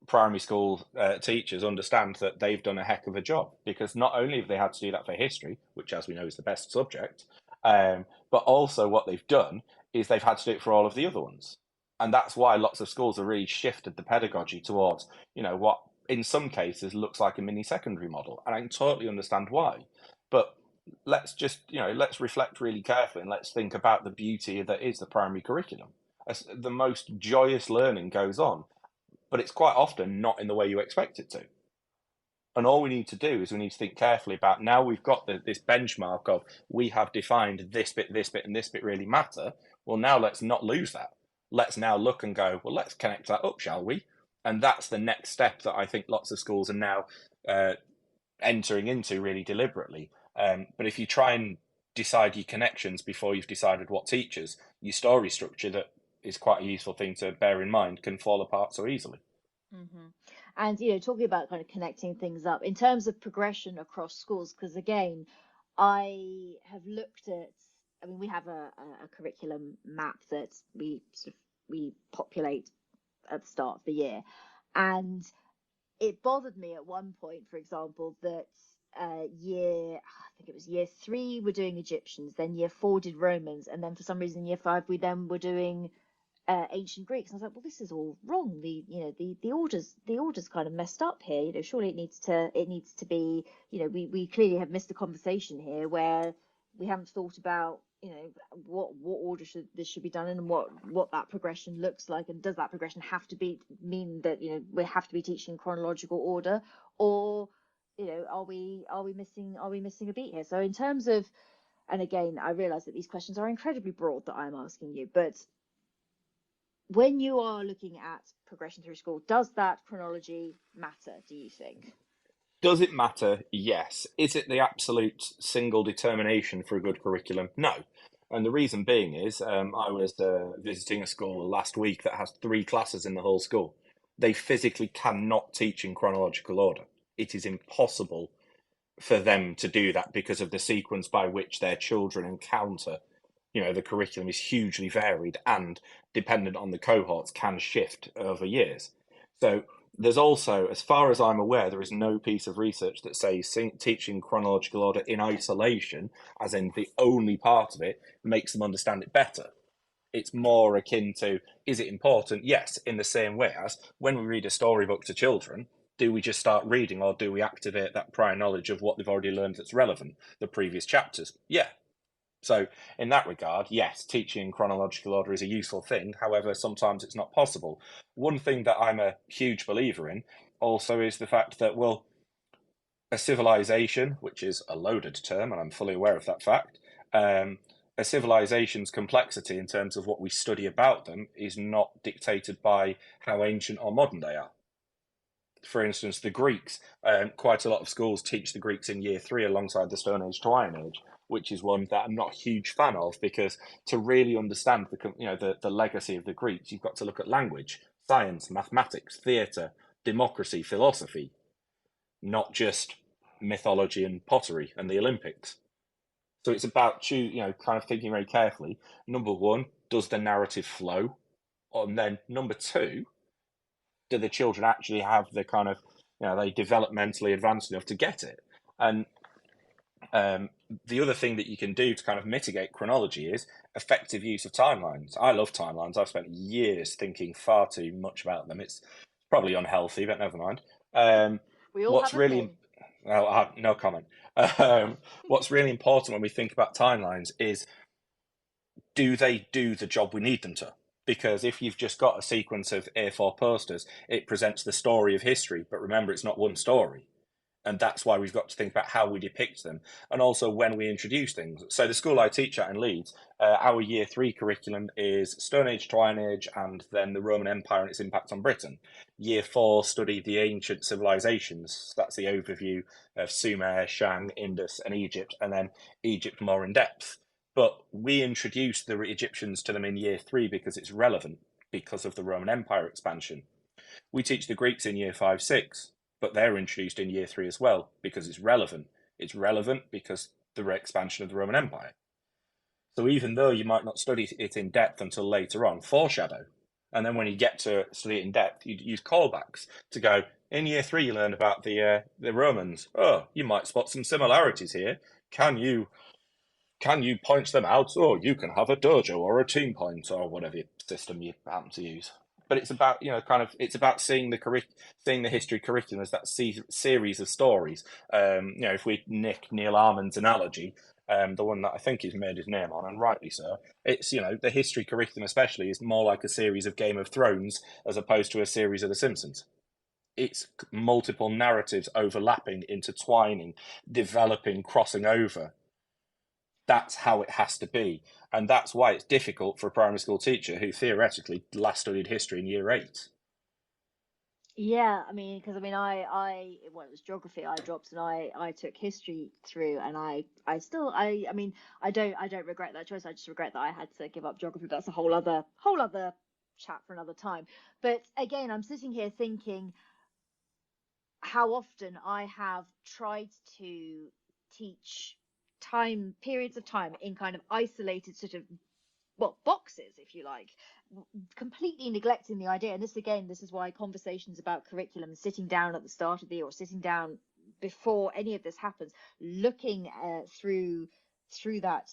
Speaker 4: primary school teachers understand that they've done a heck of a job, because not only have they had to do that for history, which as we know is the best subject, but also what they've done is they've had to do it for all of the other ones. And that's why lots of schools have really shifted the pedagogy towards, what in some cases looks like a mini secondary model. And I can totally understand why. But let's just, let's reflect really carefully, and let's think about the beauty that is the primary curriculum. As the most joyous learning goes on, but it's quite often not in the way you expect it to. And all we need to do is we need to think carefully about, now we've got this benchmark of, we have defined this bit, and this bit really matter. Well, now let's not lose that. Let's now look and go, well, let's connect that up, shall we? And that's the next step that I think lots of schools are now entering into really deliberately. But if you try and decide your connections before you've decided what teachers, your story structure that is quite a useful thing to bear in mind can fall apart so easily.
Speaker 3: And talking about kind of connecting things up in terms of progression across schools, because again, I have looked at, I mean, we have a curriculum map that we populate at the start of the year, and it bothered me at one point, for example, that I think it was year 3 we're doing Egyptians, then year 4 did Romans, and then for some reason year 5 we then were doing ancient Greeks. And I was like, well, this is all wrong. The order's kind of messed up here. Surely it needs to be. We clearly have missed a conversation here where we haven't thought about what order this should be done in, and what that progression looks like, and does that progression have to mean that we have to be teaching chronological order, or are we missing a beat here? So in terms of, and again, I realize that these questions are incredibly broad that I'm asking you, but when you are looking at progression through school, does that chronology matter, do you think?
Speaker 4: Does it matter? Yes. Is it the absolute single determination for a good curriculum? No. And the reason being is I was visiting a school last week that has 3 classes in the whole school. They physically cannot teach in chronological order. It is impossible for them to do that because of the sequence by which their children encounter. The curriculum is hugely varied and dependent on the cohorts can shift over years. So there's also, as far as I'm aware, there is no piece of research that says teaching chronological order in isolation, as in the only part of it, makes them understand it better. It's more akin to, is it important? Yes, in the same way as when we read a storybook to children, do we just start reading, or do we activate that prior knowledge of what they've already learned that's relevant, the previous chapters? Yeah. So in that regard, yes, teaching in chronological order is a useful thing. However, sometimes it's not possible. One thing that I'm a huge believer in also is the fact that, well, a civilization, which is a loaded term, and I'm fully aware of that fact, a civilization's complexity in terms of what we study about them is not dictated by how ancient or modern they are. For instance, the Greeks, quite a lot of schools teach the Greeks in year 3 alongside the Stone Age to Iron Age, which is one that I'm not a huge fan of, because to really understand the legacy of the Greeks, you've got to look at language, science, mathematics, theatre, democracy, philosophy, not just mythology and pottery and the Olympics. So it's about kind of thinking very carefully. Number 1, does the narrative flow? And then number 2, do the children actually have the kind of, they developmentally advanced enough to get it? And the other thing that you can do to kind of mitigate chronology is effective use of timelines. I love timelines. I've spent years thinking far too much about them. It's probably unhealthy, but never mind.
Speaker 3: We all
Speaker 4: What's
Speaker 3: have a
Speaker 4: really
Speaker 3: thing.
Speaker 4: well, no comment. What's really important when we think about timelines is, do they do the job we need them to? Because if you've just got a sequence of A4 posters, it presents the story of history. But remember, it's not one story. And that's why we've got to think about how we depict them, and also when we introduce things. So the school I teach at in Leeds, our year 3 curriculum is Stone Age to Iron Age, and then the Roman Empire and its impact on Britain. Year 4 study the ancient civilizations. That's the overview of Sumer, Shang, Indus, and Egypt, and then Egypt more in depth. But we introduce the Egyptians to them in year 3 because it's relevant, because of the Roman Empire expansion. We teach the Greeks in year 5, 6, but they're introduced in year 3 as well because it's relevant. It's relevant because the expansion of the Roman Empire. So even though you might not study it in depth until later on, foreshadow. And then when you get to study it in depth, you use callbacks to go, in year 3 you learn about the Romans. Oh, you might spot some similarities here. Can you point them out? Or you can have a dojo or a team point or whatever system you happen to use. But it's about it's about seeing the history curriculum as that series of stories. If we nick Neil Armand's analogy, the one that I think he's made his name on, and rightly so, it's the history curriculum especially is more like a series of Game of Thrones as opposed to a series of The Simpsons. It's multiple narratives overlapping, intertwining, developing, crossing over. That's how it has to be. And that's why it's difficult for a primary school teacher who theoretically last studied history in year 8.
Speaker 3: Yeah, because it was geography I dropped, and I took history through, and I don't regret that choice. I just regret that I had to give up geography. But that's a whole other chat for another time. But again, I'm sitting here thinking how often I have tried to teach periods of time in kind of isolated sort of boxes, if you like, completely neglecting the idea. And this is why conversations about curriculum, sitting down at the start of the year or sitting down before any of this happens, looking through that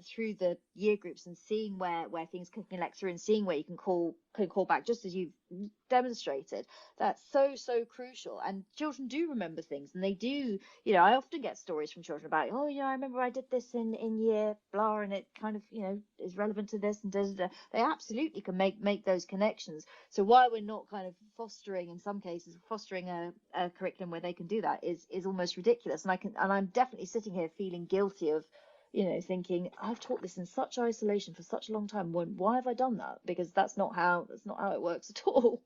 Speaker 3: through the year groups and seeing where things can connect through and seeing where you can call back, just as you've demonstrated. That's so crucial. And children do remember things, and they do, I often get stories from children about, oh, I remember I did this in year blah, and it kind of, is relevant to this, and they absolutely can make those connections. So why we're not kind of fostering, in some cases, a curriculum where they can do that is almost ridiculous. And I'm definitely sitting here feeling guilty of, thinking, I've taught this in such isolation for such a long time. Why have I done that? Because that's not how it works at all.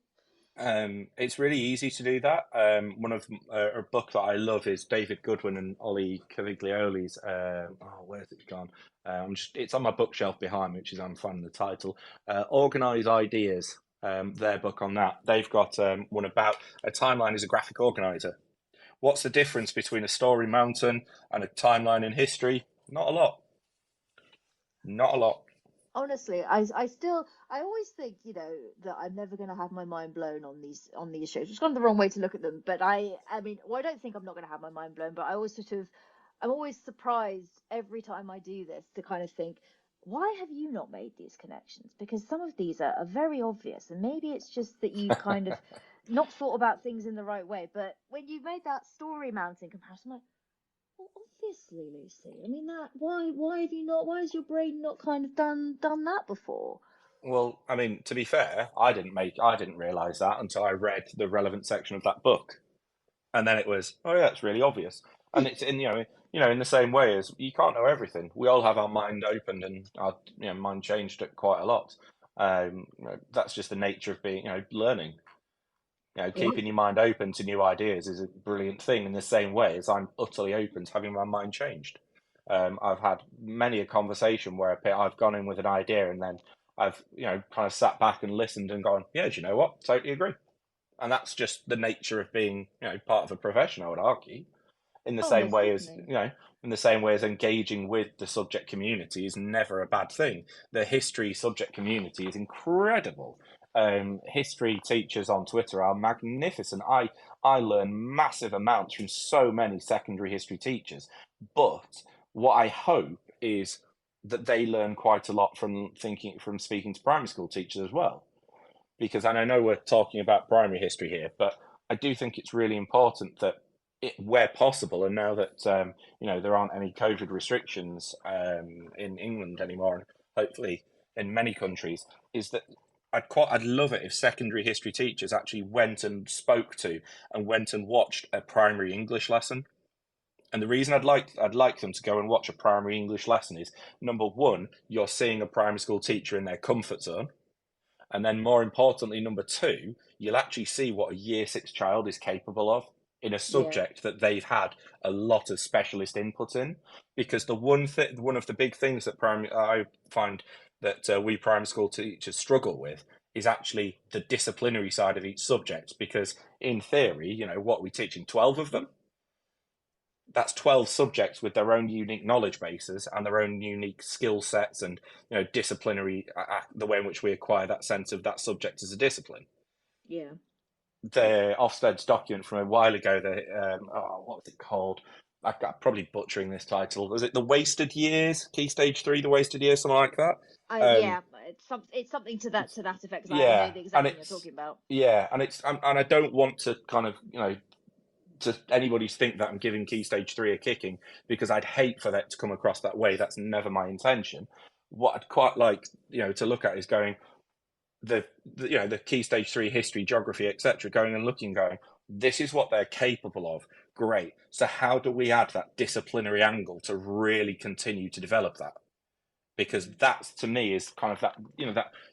Speaker 4: It's really easy to do that. One of a book that I love is David Goodwin and Ollie Caviglioli's. Where's it gone? It's on my bookshelf behind me, which is I'm finding the title. Organize Ideas. Their book on that. They've got one about a timeline as a graphic organizer. What's the difference between a story mountain and a timeline in history? Not a lot. Not a lot.
Speaker 3: Honestly, I always think, that I'm never going to have my mind blown on these shows, which is kind of the wrong way to look at them. But I don't think I'm not going to have my mind blown, but I'm always surprised every time I do this to kind of think, why have you not made these connections? Because some of these are very obvious, and maybe it's just that you've kind of not thought about things in the right way. But when you made that story mountain comparison, I'm like, well, obviously, Lucy. I mean, why have you not? Why has your brain not kind of done that before?
Speaker 4: Well, I mean, to be fair, I didn't realise that until I read the relevant section of that book, and then it was, oh yeah, it's really obvious. And it's in in the same way as you can't know everything. We all have our mind opened and our mind changed it quite a lot. That's just the nature of being learning. Keeping your mind open to new ideas is a brilliant thing. In the same way as I'm utterly open to having my mind changed. I've had many a conversation where I've gone in with an idea and then I've kind of sat back and listened and gone, yeah, do you know what? Totally agree. And that's just the nature of being part of a profession, I would argue. In the same way as in the same way as engaging with the subject community is never a bad thing. The history subject community is incredible. History teachers on Twitter are magnificent. I learn massive amounts from so many secondary history teachers, but what I hope is that they learn quite a lot from speaking to primary school teachers as well, because I know we're talking about primary history here, but I do think it's really important that where possible, and now that there aren't any COVID restrictions in England anymore, and hopefully in many countries, is that I'd love it if secondary history teachers actually went and spoke to and went and watched a primary English lesson. And the reason I'd like them to go and watch a primary English lesson is, number one, you're seeing a primary school teacher in their comfort zone. And then more importantly, number two, you'll actually see what a year 6 child is capable of in a subject that they've had a lot of specialist input in. Because one of the big things that I find that we primary school teachers struggle with is actually the disciplinary side of each subject. Because in theory, what we teach in 12 of them, that's 12 subjects with their own unique knowledge bases and their own unique skill sets and disciplinary the way in which we acquire that sense of that subject as a discipline.
Speaker 3: Yeah.
Speaker 4: The Ofsted's document from a while ago, what was it called? I'm probably butchering this title. Was it The Wasted Years? Key Stage 3, The Wasted Years, something like that?
Speaker 3: Yeah, it's something to that effect. I know the exact thing you're talking about.
Speaker 4: Yeah, and I don't want to kind of to anybody think that I'm giving Key Stage 3 a kicking, because I'd hate for that to come across that way. That's never my intention. What I'd quite like to look at is going the Key Stage 3 history, geography, etc., going and looking, going, this is what they're capable of. Great. So how do we add that disciplinary angle to really continue to develop that? Because that's, to me, is kind of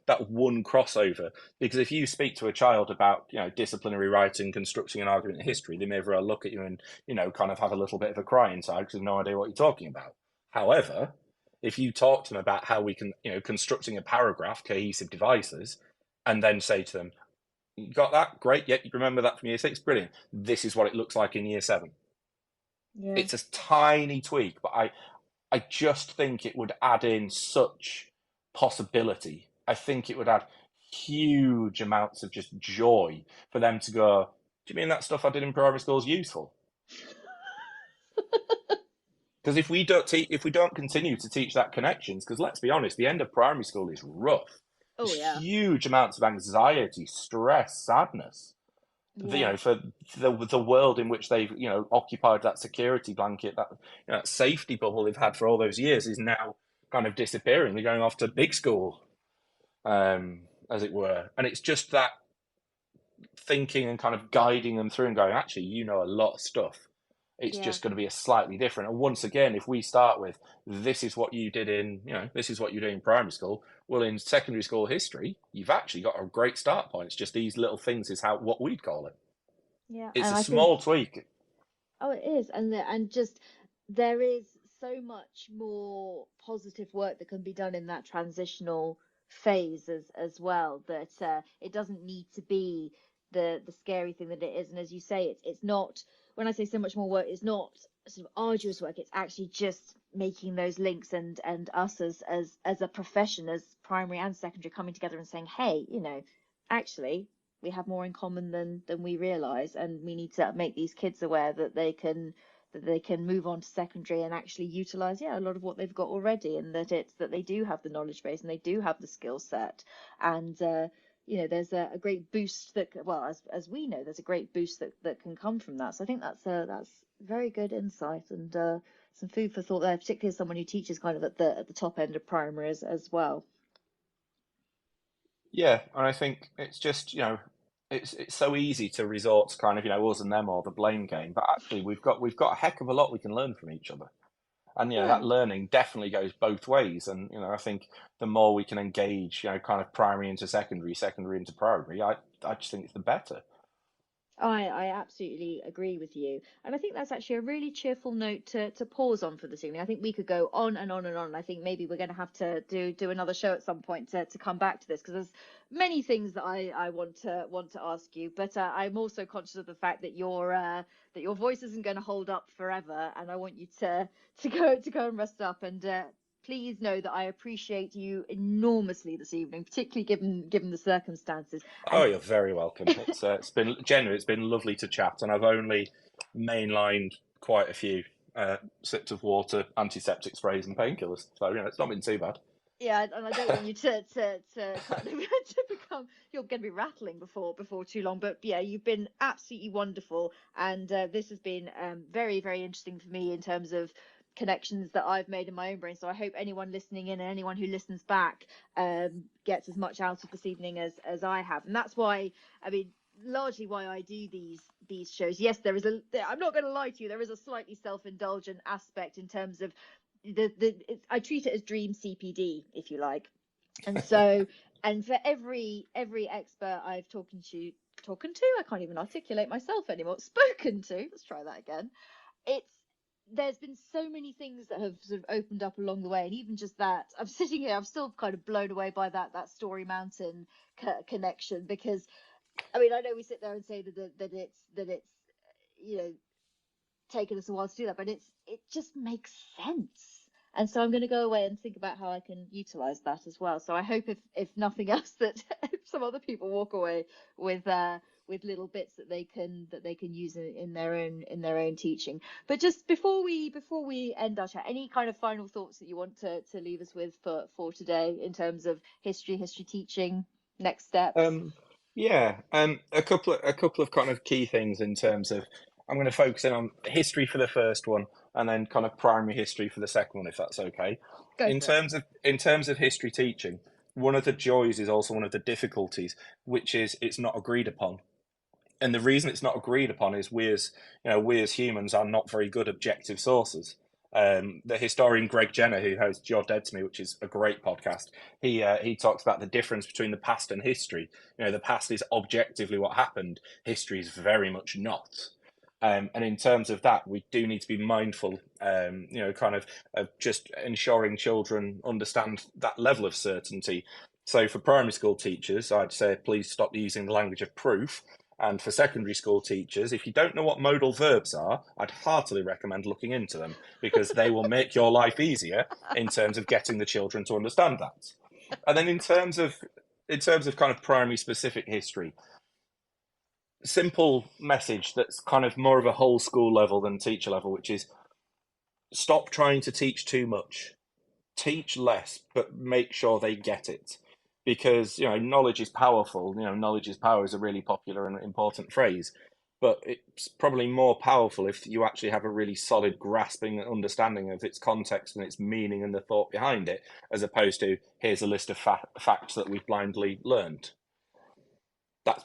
Speaker 4: that one crossover. Because if you speak to a child about disciplinary writing, constructing an argument in history, they may very well look at you and kind of have a little bit of a cry inside because they have no idea what you're talking about. However, if you talk to them about how we can constructing a paragraph, cohesive devices, and then say to them, you got that? Great. Yeah, you remember that from year 6? Brilliant. This is what it looks like in year 7. Yeah. It's a tiny tweak, but I just think it would add in such possibility. I think it would add huge amounts of just joy for them to go, do you mean that stuff I did in primary school is useful? Because if we don't continue to teach that connections, because let's be honest, the end of primary school is rough.
Speaker 3: Oh
Speaker 4: There's
Speaker 3: yeah,
Speaker 4: huge amounts of anxiety, stress, sadness.
Speaker 3: yeah,
Speaker 4: For the world in which they've occupied that security blanket, that safety bubble they've had for all those years is now kind of disappearing. They're going off to big school, as it were, and it's just that thinking and kind of guiding them through and going, actually, you know a lot of stuff. It's
Speaker 3: yeah.
Speaker 4: just going to be a slightly different. And once again, if we start with this is what you did this is what you did in primary school, well, in secondary school history, you've actually got a great start point. It's just these little things is what we'd call it.
Speaker 3: Yeah,
Speaker 4: It's
Speaker 3: and
Speaker 4: a
Speaker 3: I think
Speaker 4: small tweak.
Speaker 3: oh, it is, and just there is so much more positive work that can be done in that transitional phase as well. That it doesn't need to be the scary thing that it is. And as you say, it's not. When I say so much more work, it's not sort of arduous work. It's actually just making those links and us as a profession, as primary and secondary, coming together and saying, hey, actually we have more in common than we realize, and we need to make these kids aware that they can move on to secondary and actually utilize a lot of what they've got already, and that they do have the knowledge base and they do have the skill set, and there's a great boost that, well, as we know, there's a great boost that can come from that. So I think that's very good insight, and some food for thought there, particularly as someone who teaches kind of at the top end of primary as well.
Speaker 4: Yeah, and I think it's just it's so easy to resort to kind of us and them or the blame game, but actually we've got a heck of a lot we can learn from each other, and that
Speaker 3: Yeah.
Speaker 4: learning definitely goes both ways. And I think the more we can engage, kind of primary into secondary, secondary into primary, I just think it's the better.
Speaker 3: I absolutely agree with you. And I think that's actually a really cheerful note to pause on for this evening. I think we could go on and on and on. I think maybe we're going to have to do another show at some point to come back to this, because there's many things that I want to ask you. But I'm also conscious of the fact that your voice isn't going to hold up forever, and I want you to go and rest up. And please know that I appreciate you enormously this evening, particularly given the circumstances.
Speaker 4: Oh,
Speaker 3: And
Speaker 4: you're very welcome. It's been genuine. It's been lovely to chat, and I've only mainlined quite a few sips of water, antiseptic sprays, and painkillers. So it's not been too bad.
Speaker 3: yeah, and I don't want you to kind of to become, you're going to be rattling before too long. But yeah, you've been absolutely wonderful, and this has been very, very interesting for me in terms of connections that I've made in my own brain. So I hope anyone listening in and anyone who listens back gets as much out of this evening as I have. And that's why, I mean, largely why I do these shows. Yes, I'm not going to lie to you, there is a slightly self-indulgent aspect in terms of I treat it as dream CPD, if you like. And so, and for every expert I've talking to, I can't even articulate myself anymore, spoken to, let's try that again. There's been so many things that have sort of opened up along the way, and even just that, I'm sitting here, I'm still kind of blown away by that Story Mountain connection, because I mean, I know we sit there and say that it's taken us a while to do that, but it just makes sense. And so I'm going to go away and think about how I can utilize that as well. So I hope, if nothing else, that some other people walk away with little bits that they can use in their own teaching. But just before we end our chat, any kind of final thoughts that you want to leave us with for today in terms of history teaching, next steps?
Speaker 4: A couple of kind of key things in terms of, I'm going to focus in on history for the first one, and then kind of primary history for the second one, if that's okay.
Speaker 3: Go for it.
Speaker 4: In terms of history teaching, one of the joys is also one of the difficulties, which is it's not agreed upon. And the reason it's not agreed upon is we as humans are not very good objective sources. The historian Greg Jenner, who hosts You're Dead to Me, which is a great podcast, he talks about the difference between the past and history. The past is objectively what happened. History is very much not. And in terms of that, we do need to be mindful, of just ensuring children understand that level of certainty. So for primary school teachers, I'd say please stop using the language of proof. And for secondary school teachers, if you don't know what modal verbs are, I'd heartily recommend looking into them, because they will make your life easier in terms of getting the children to understand that. And then in terms of kind of primary specific history, simple message that's kind of more of a whole school level than teacher level, which is stop trying to teach too much. Teach less, but make sure they get it. Because, knowledge is powerful. Knowledge is power is a really popular and important phrase. But it's probably more powerful if you actually have a really solid grasping and understanding of its context and its meaning and the thought behind it, as opposed to, here's a list of facts that we've blindly learned. I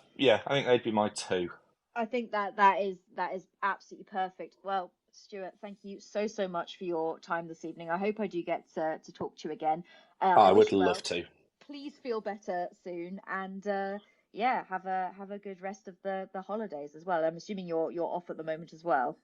Speaker 4: think they'd be my two.
Speaker 3: I think that is absolutely perfect. Well, Stuart, thank you so much for your time this evening. I hope I do get to talk to you again.
Speaker 4: I would love to.
Speaker 3: Please feel better soon, and have a good rest of the holidays as well. I'm assuming you're off at the moment as well.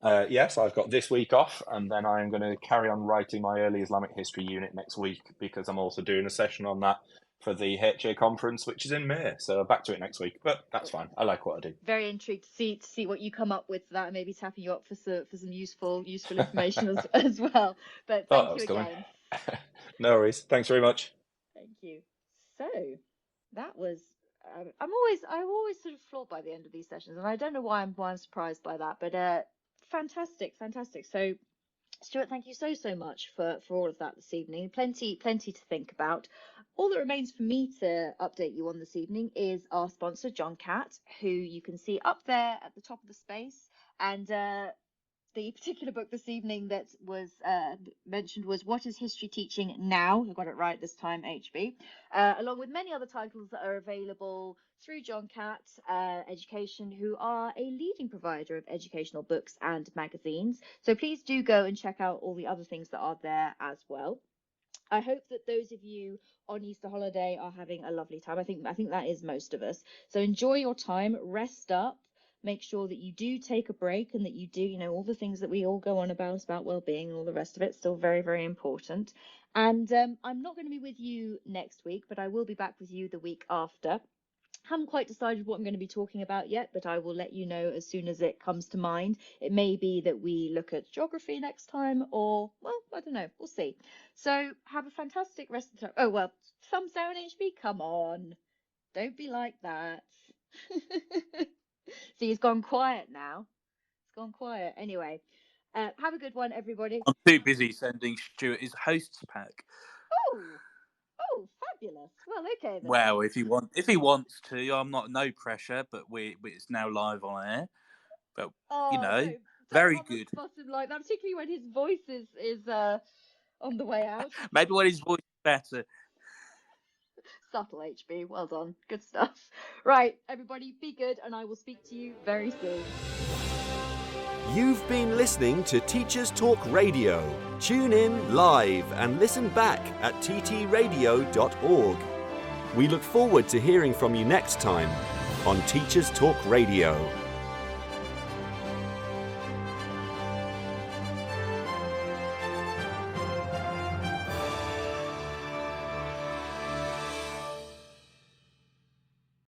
Speaker 4: Yes, I've got this week off, and then I'm going to carry on writing my early Islamic history unit next week, because I'm also doing a session on that for the HA conference, which is in May. So back to it next week, but that's fine. I like what I do.
Speaker 3: Very intrigued to see what you come up with for that, and maybe tapping you up for some useful information as well. But thank you again.
Speaker 4: No worries. Thanks very much.
Speaker 3: Thank you. So that was. I'm always sort of floored by the end of these sessions, and I don't know why I'm surprised by that. But fantastic. So, Stuart, thank you so much for all of that this evening. Plenty to think about. All that remains for me to update you on this evening is our sponsor, John Catt, who you can see up there at the top of the space. And the particular book this evening that was mentioned was What is History Teaching Now? I got it right this time, HB. Along with many other titles that are available through John Catt Education, who are a leading provider of educational books and magazines. So please do go and check out all the other things that are there as well. I hope that those of you on Easter holiday are having a lovely time. I think that is most of us. So enjoy your time, rest up, make sure that you do take a break, and that you do, all the things that we all go on about well-being and all the rest of it, still very, very important. And I'm not going to be with you next week, but I will be back with you the week after. Haven't quite decided what I'm going to be talking about yet, but I will let you know as soon as it comes to mind. It may be that we look at geography next time, or, well, I don't know. We'll see. So have a fantastic rest of the time. Oh, well, thumbs down, HB. Come on. Don't be like that. See, he's gone quiet now. It's gone quiet. Anyway, have a good one, everybody.
Speaker 2: I'm too busy sending Stuart his host's pack.
Speaker 3: Oh, fabulous. Well, okay then.
Speaker 2: Well, if he wants to, I'm not no pressure, but it's now live on air. But
Speaker 3: no,
Speaker 2: very good.
Speaker 3: Like that, particularly when his voice is on the way out.
Speaker 2: Maybe when his voice is better.
Speaker 3: Subtle, HB. Well done. Good stuff. Right, everybody, be good, and I will speak to you very soon.
Speaker 6: You've been listening to Teachers Talk Radio. Tune in live and listen back at ttradio.org. We look forward to hearing from you next time on Teachers Talk Radio.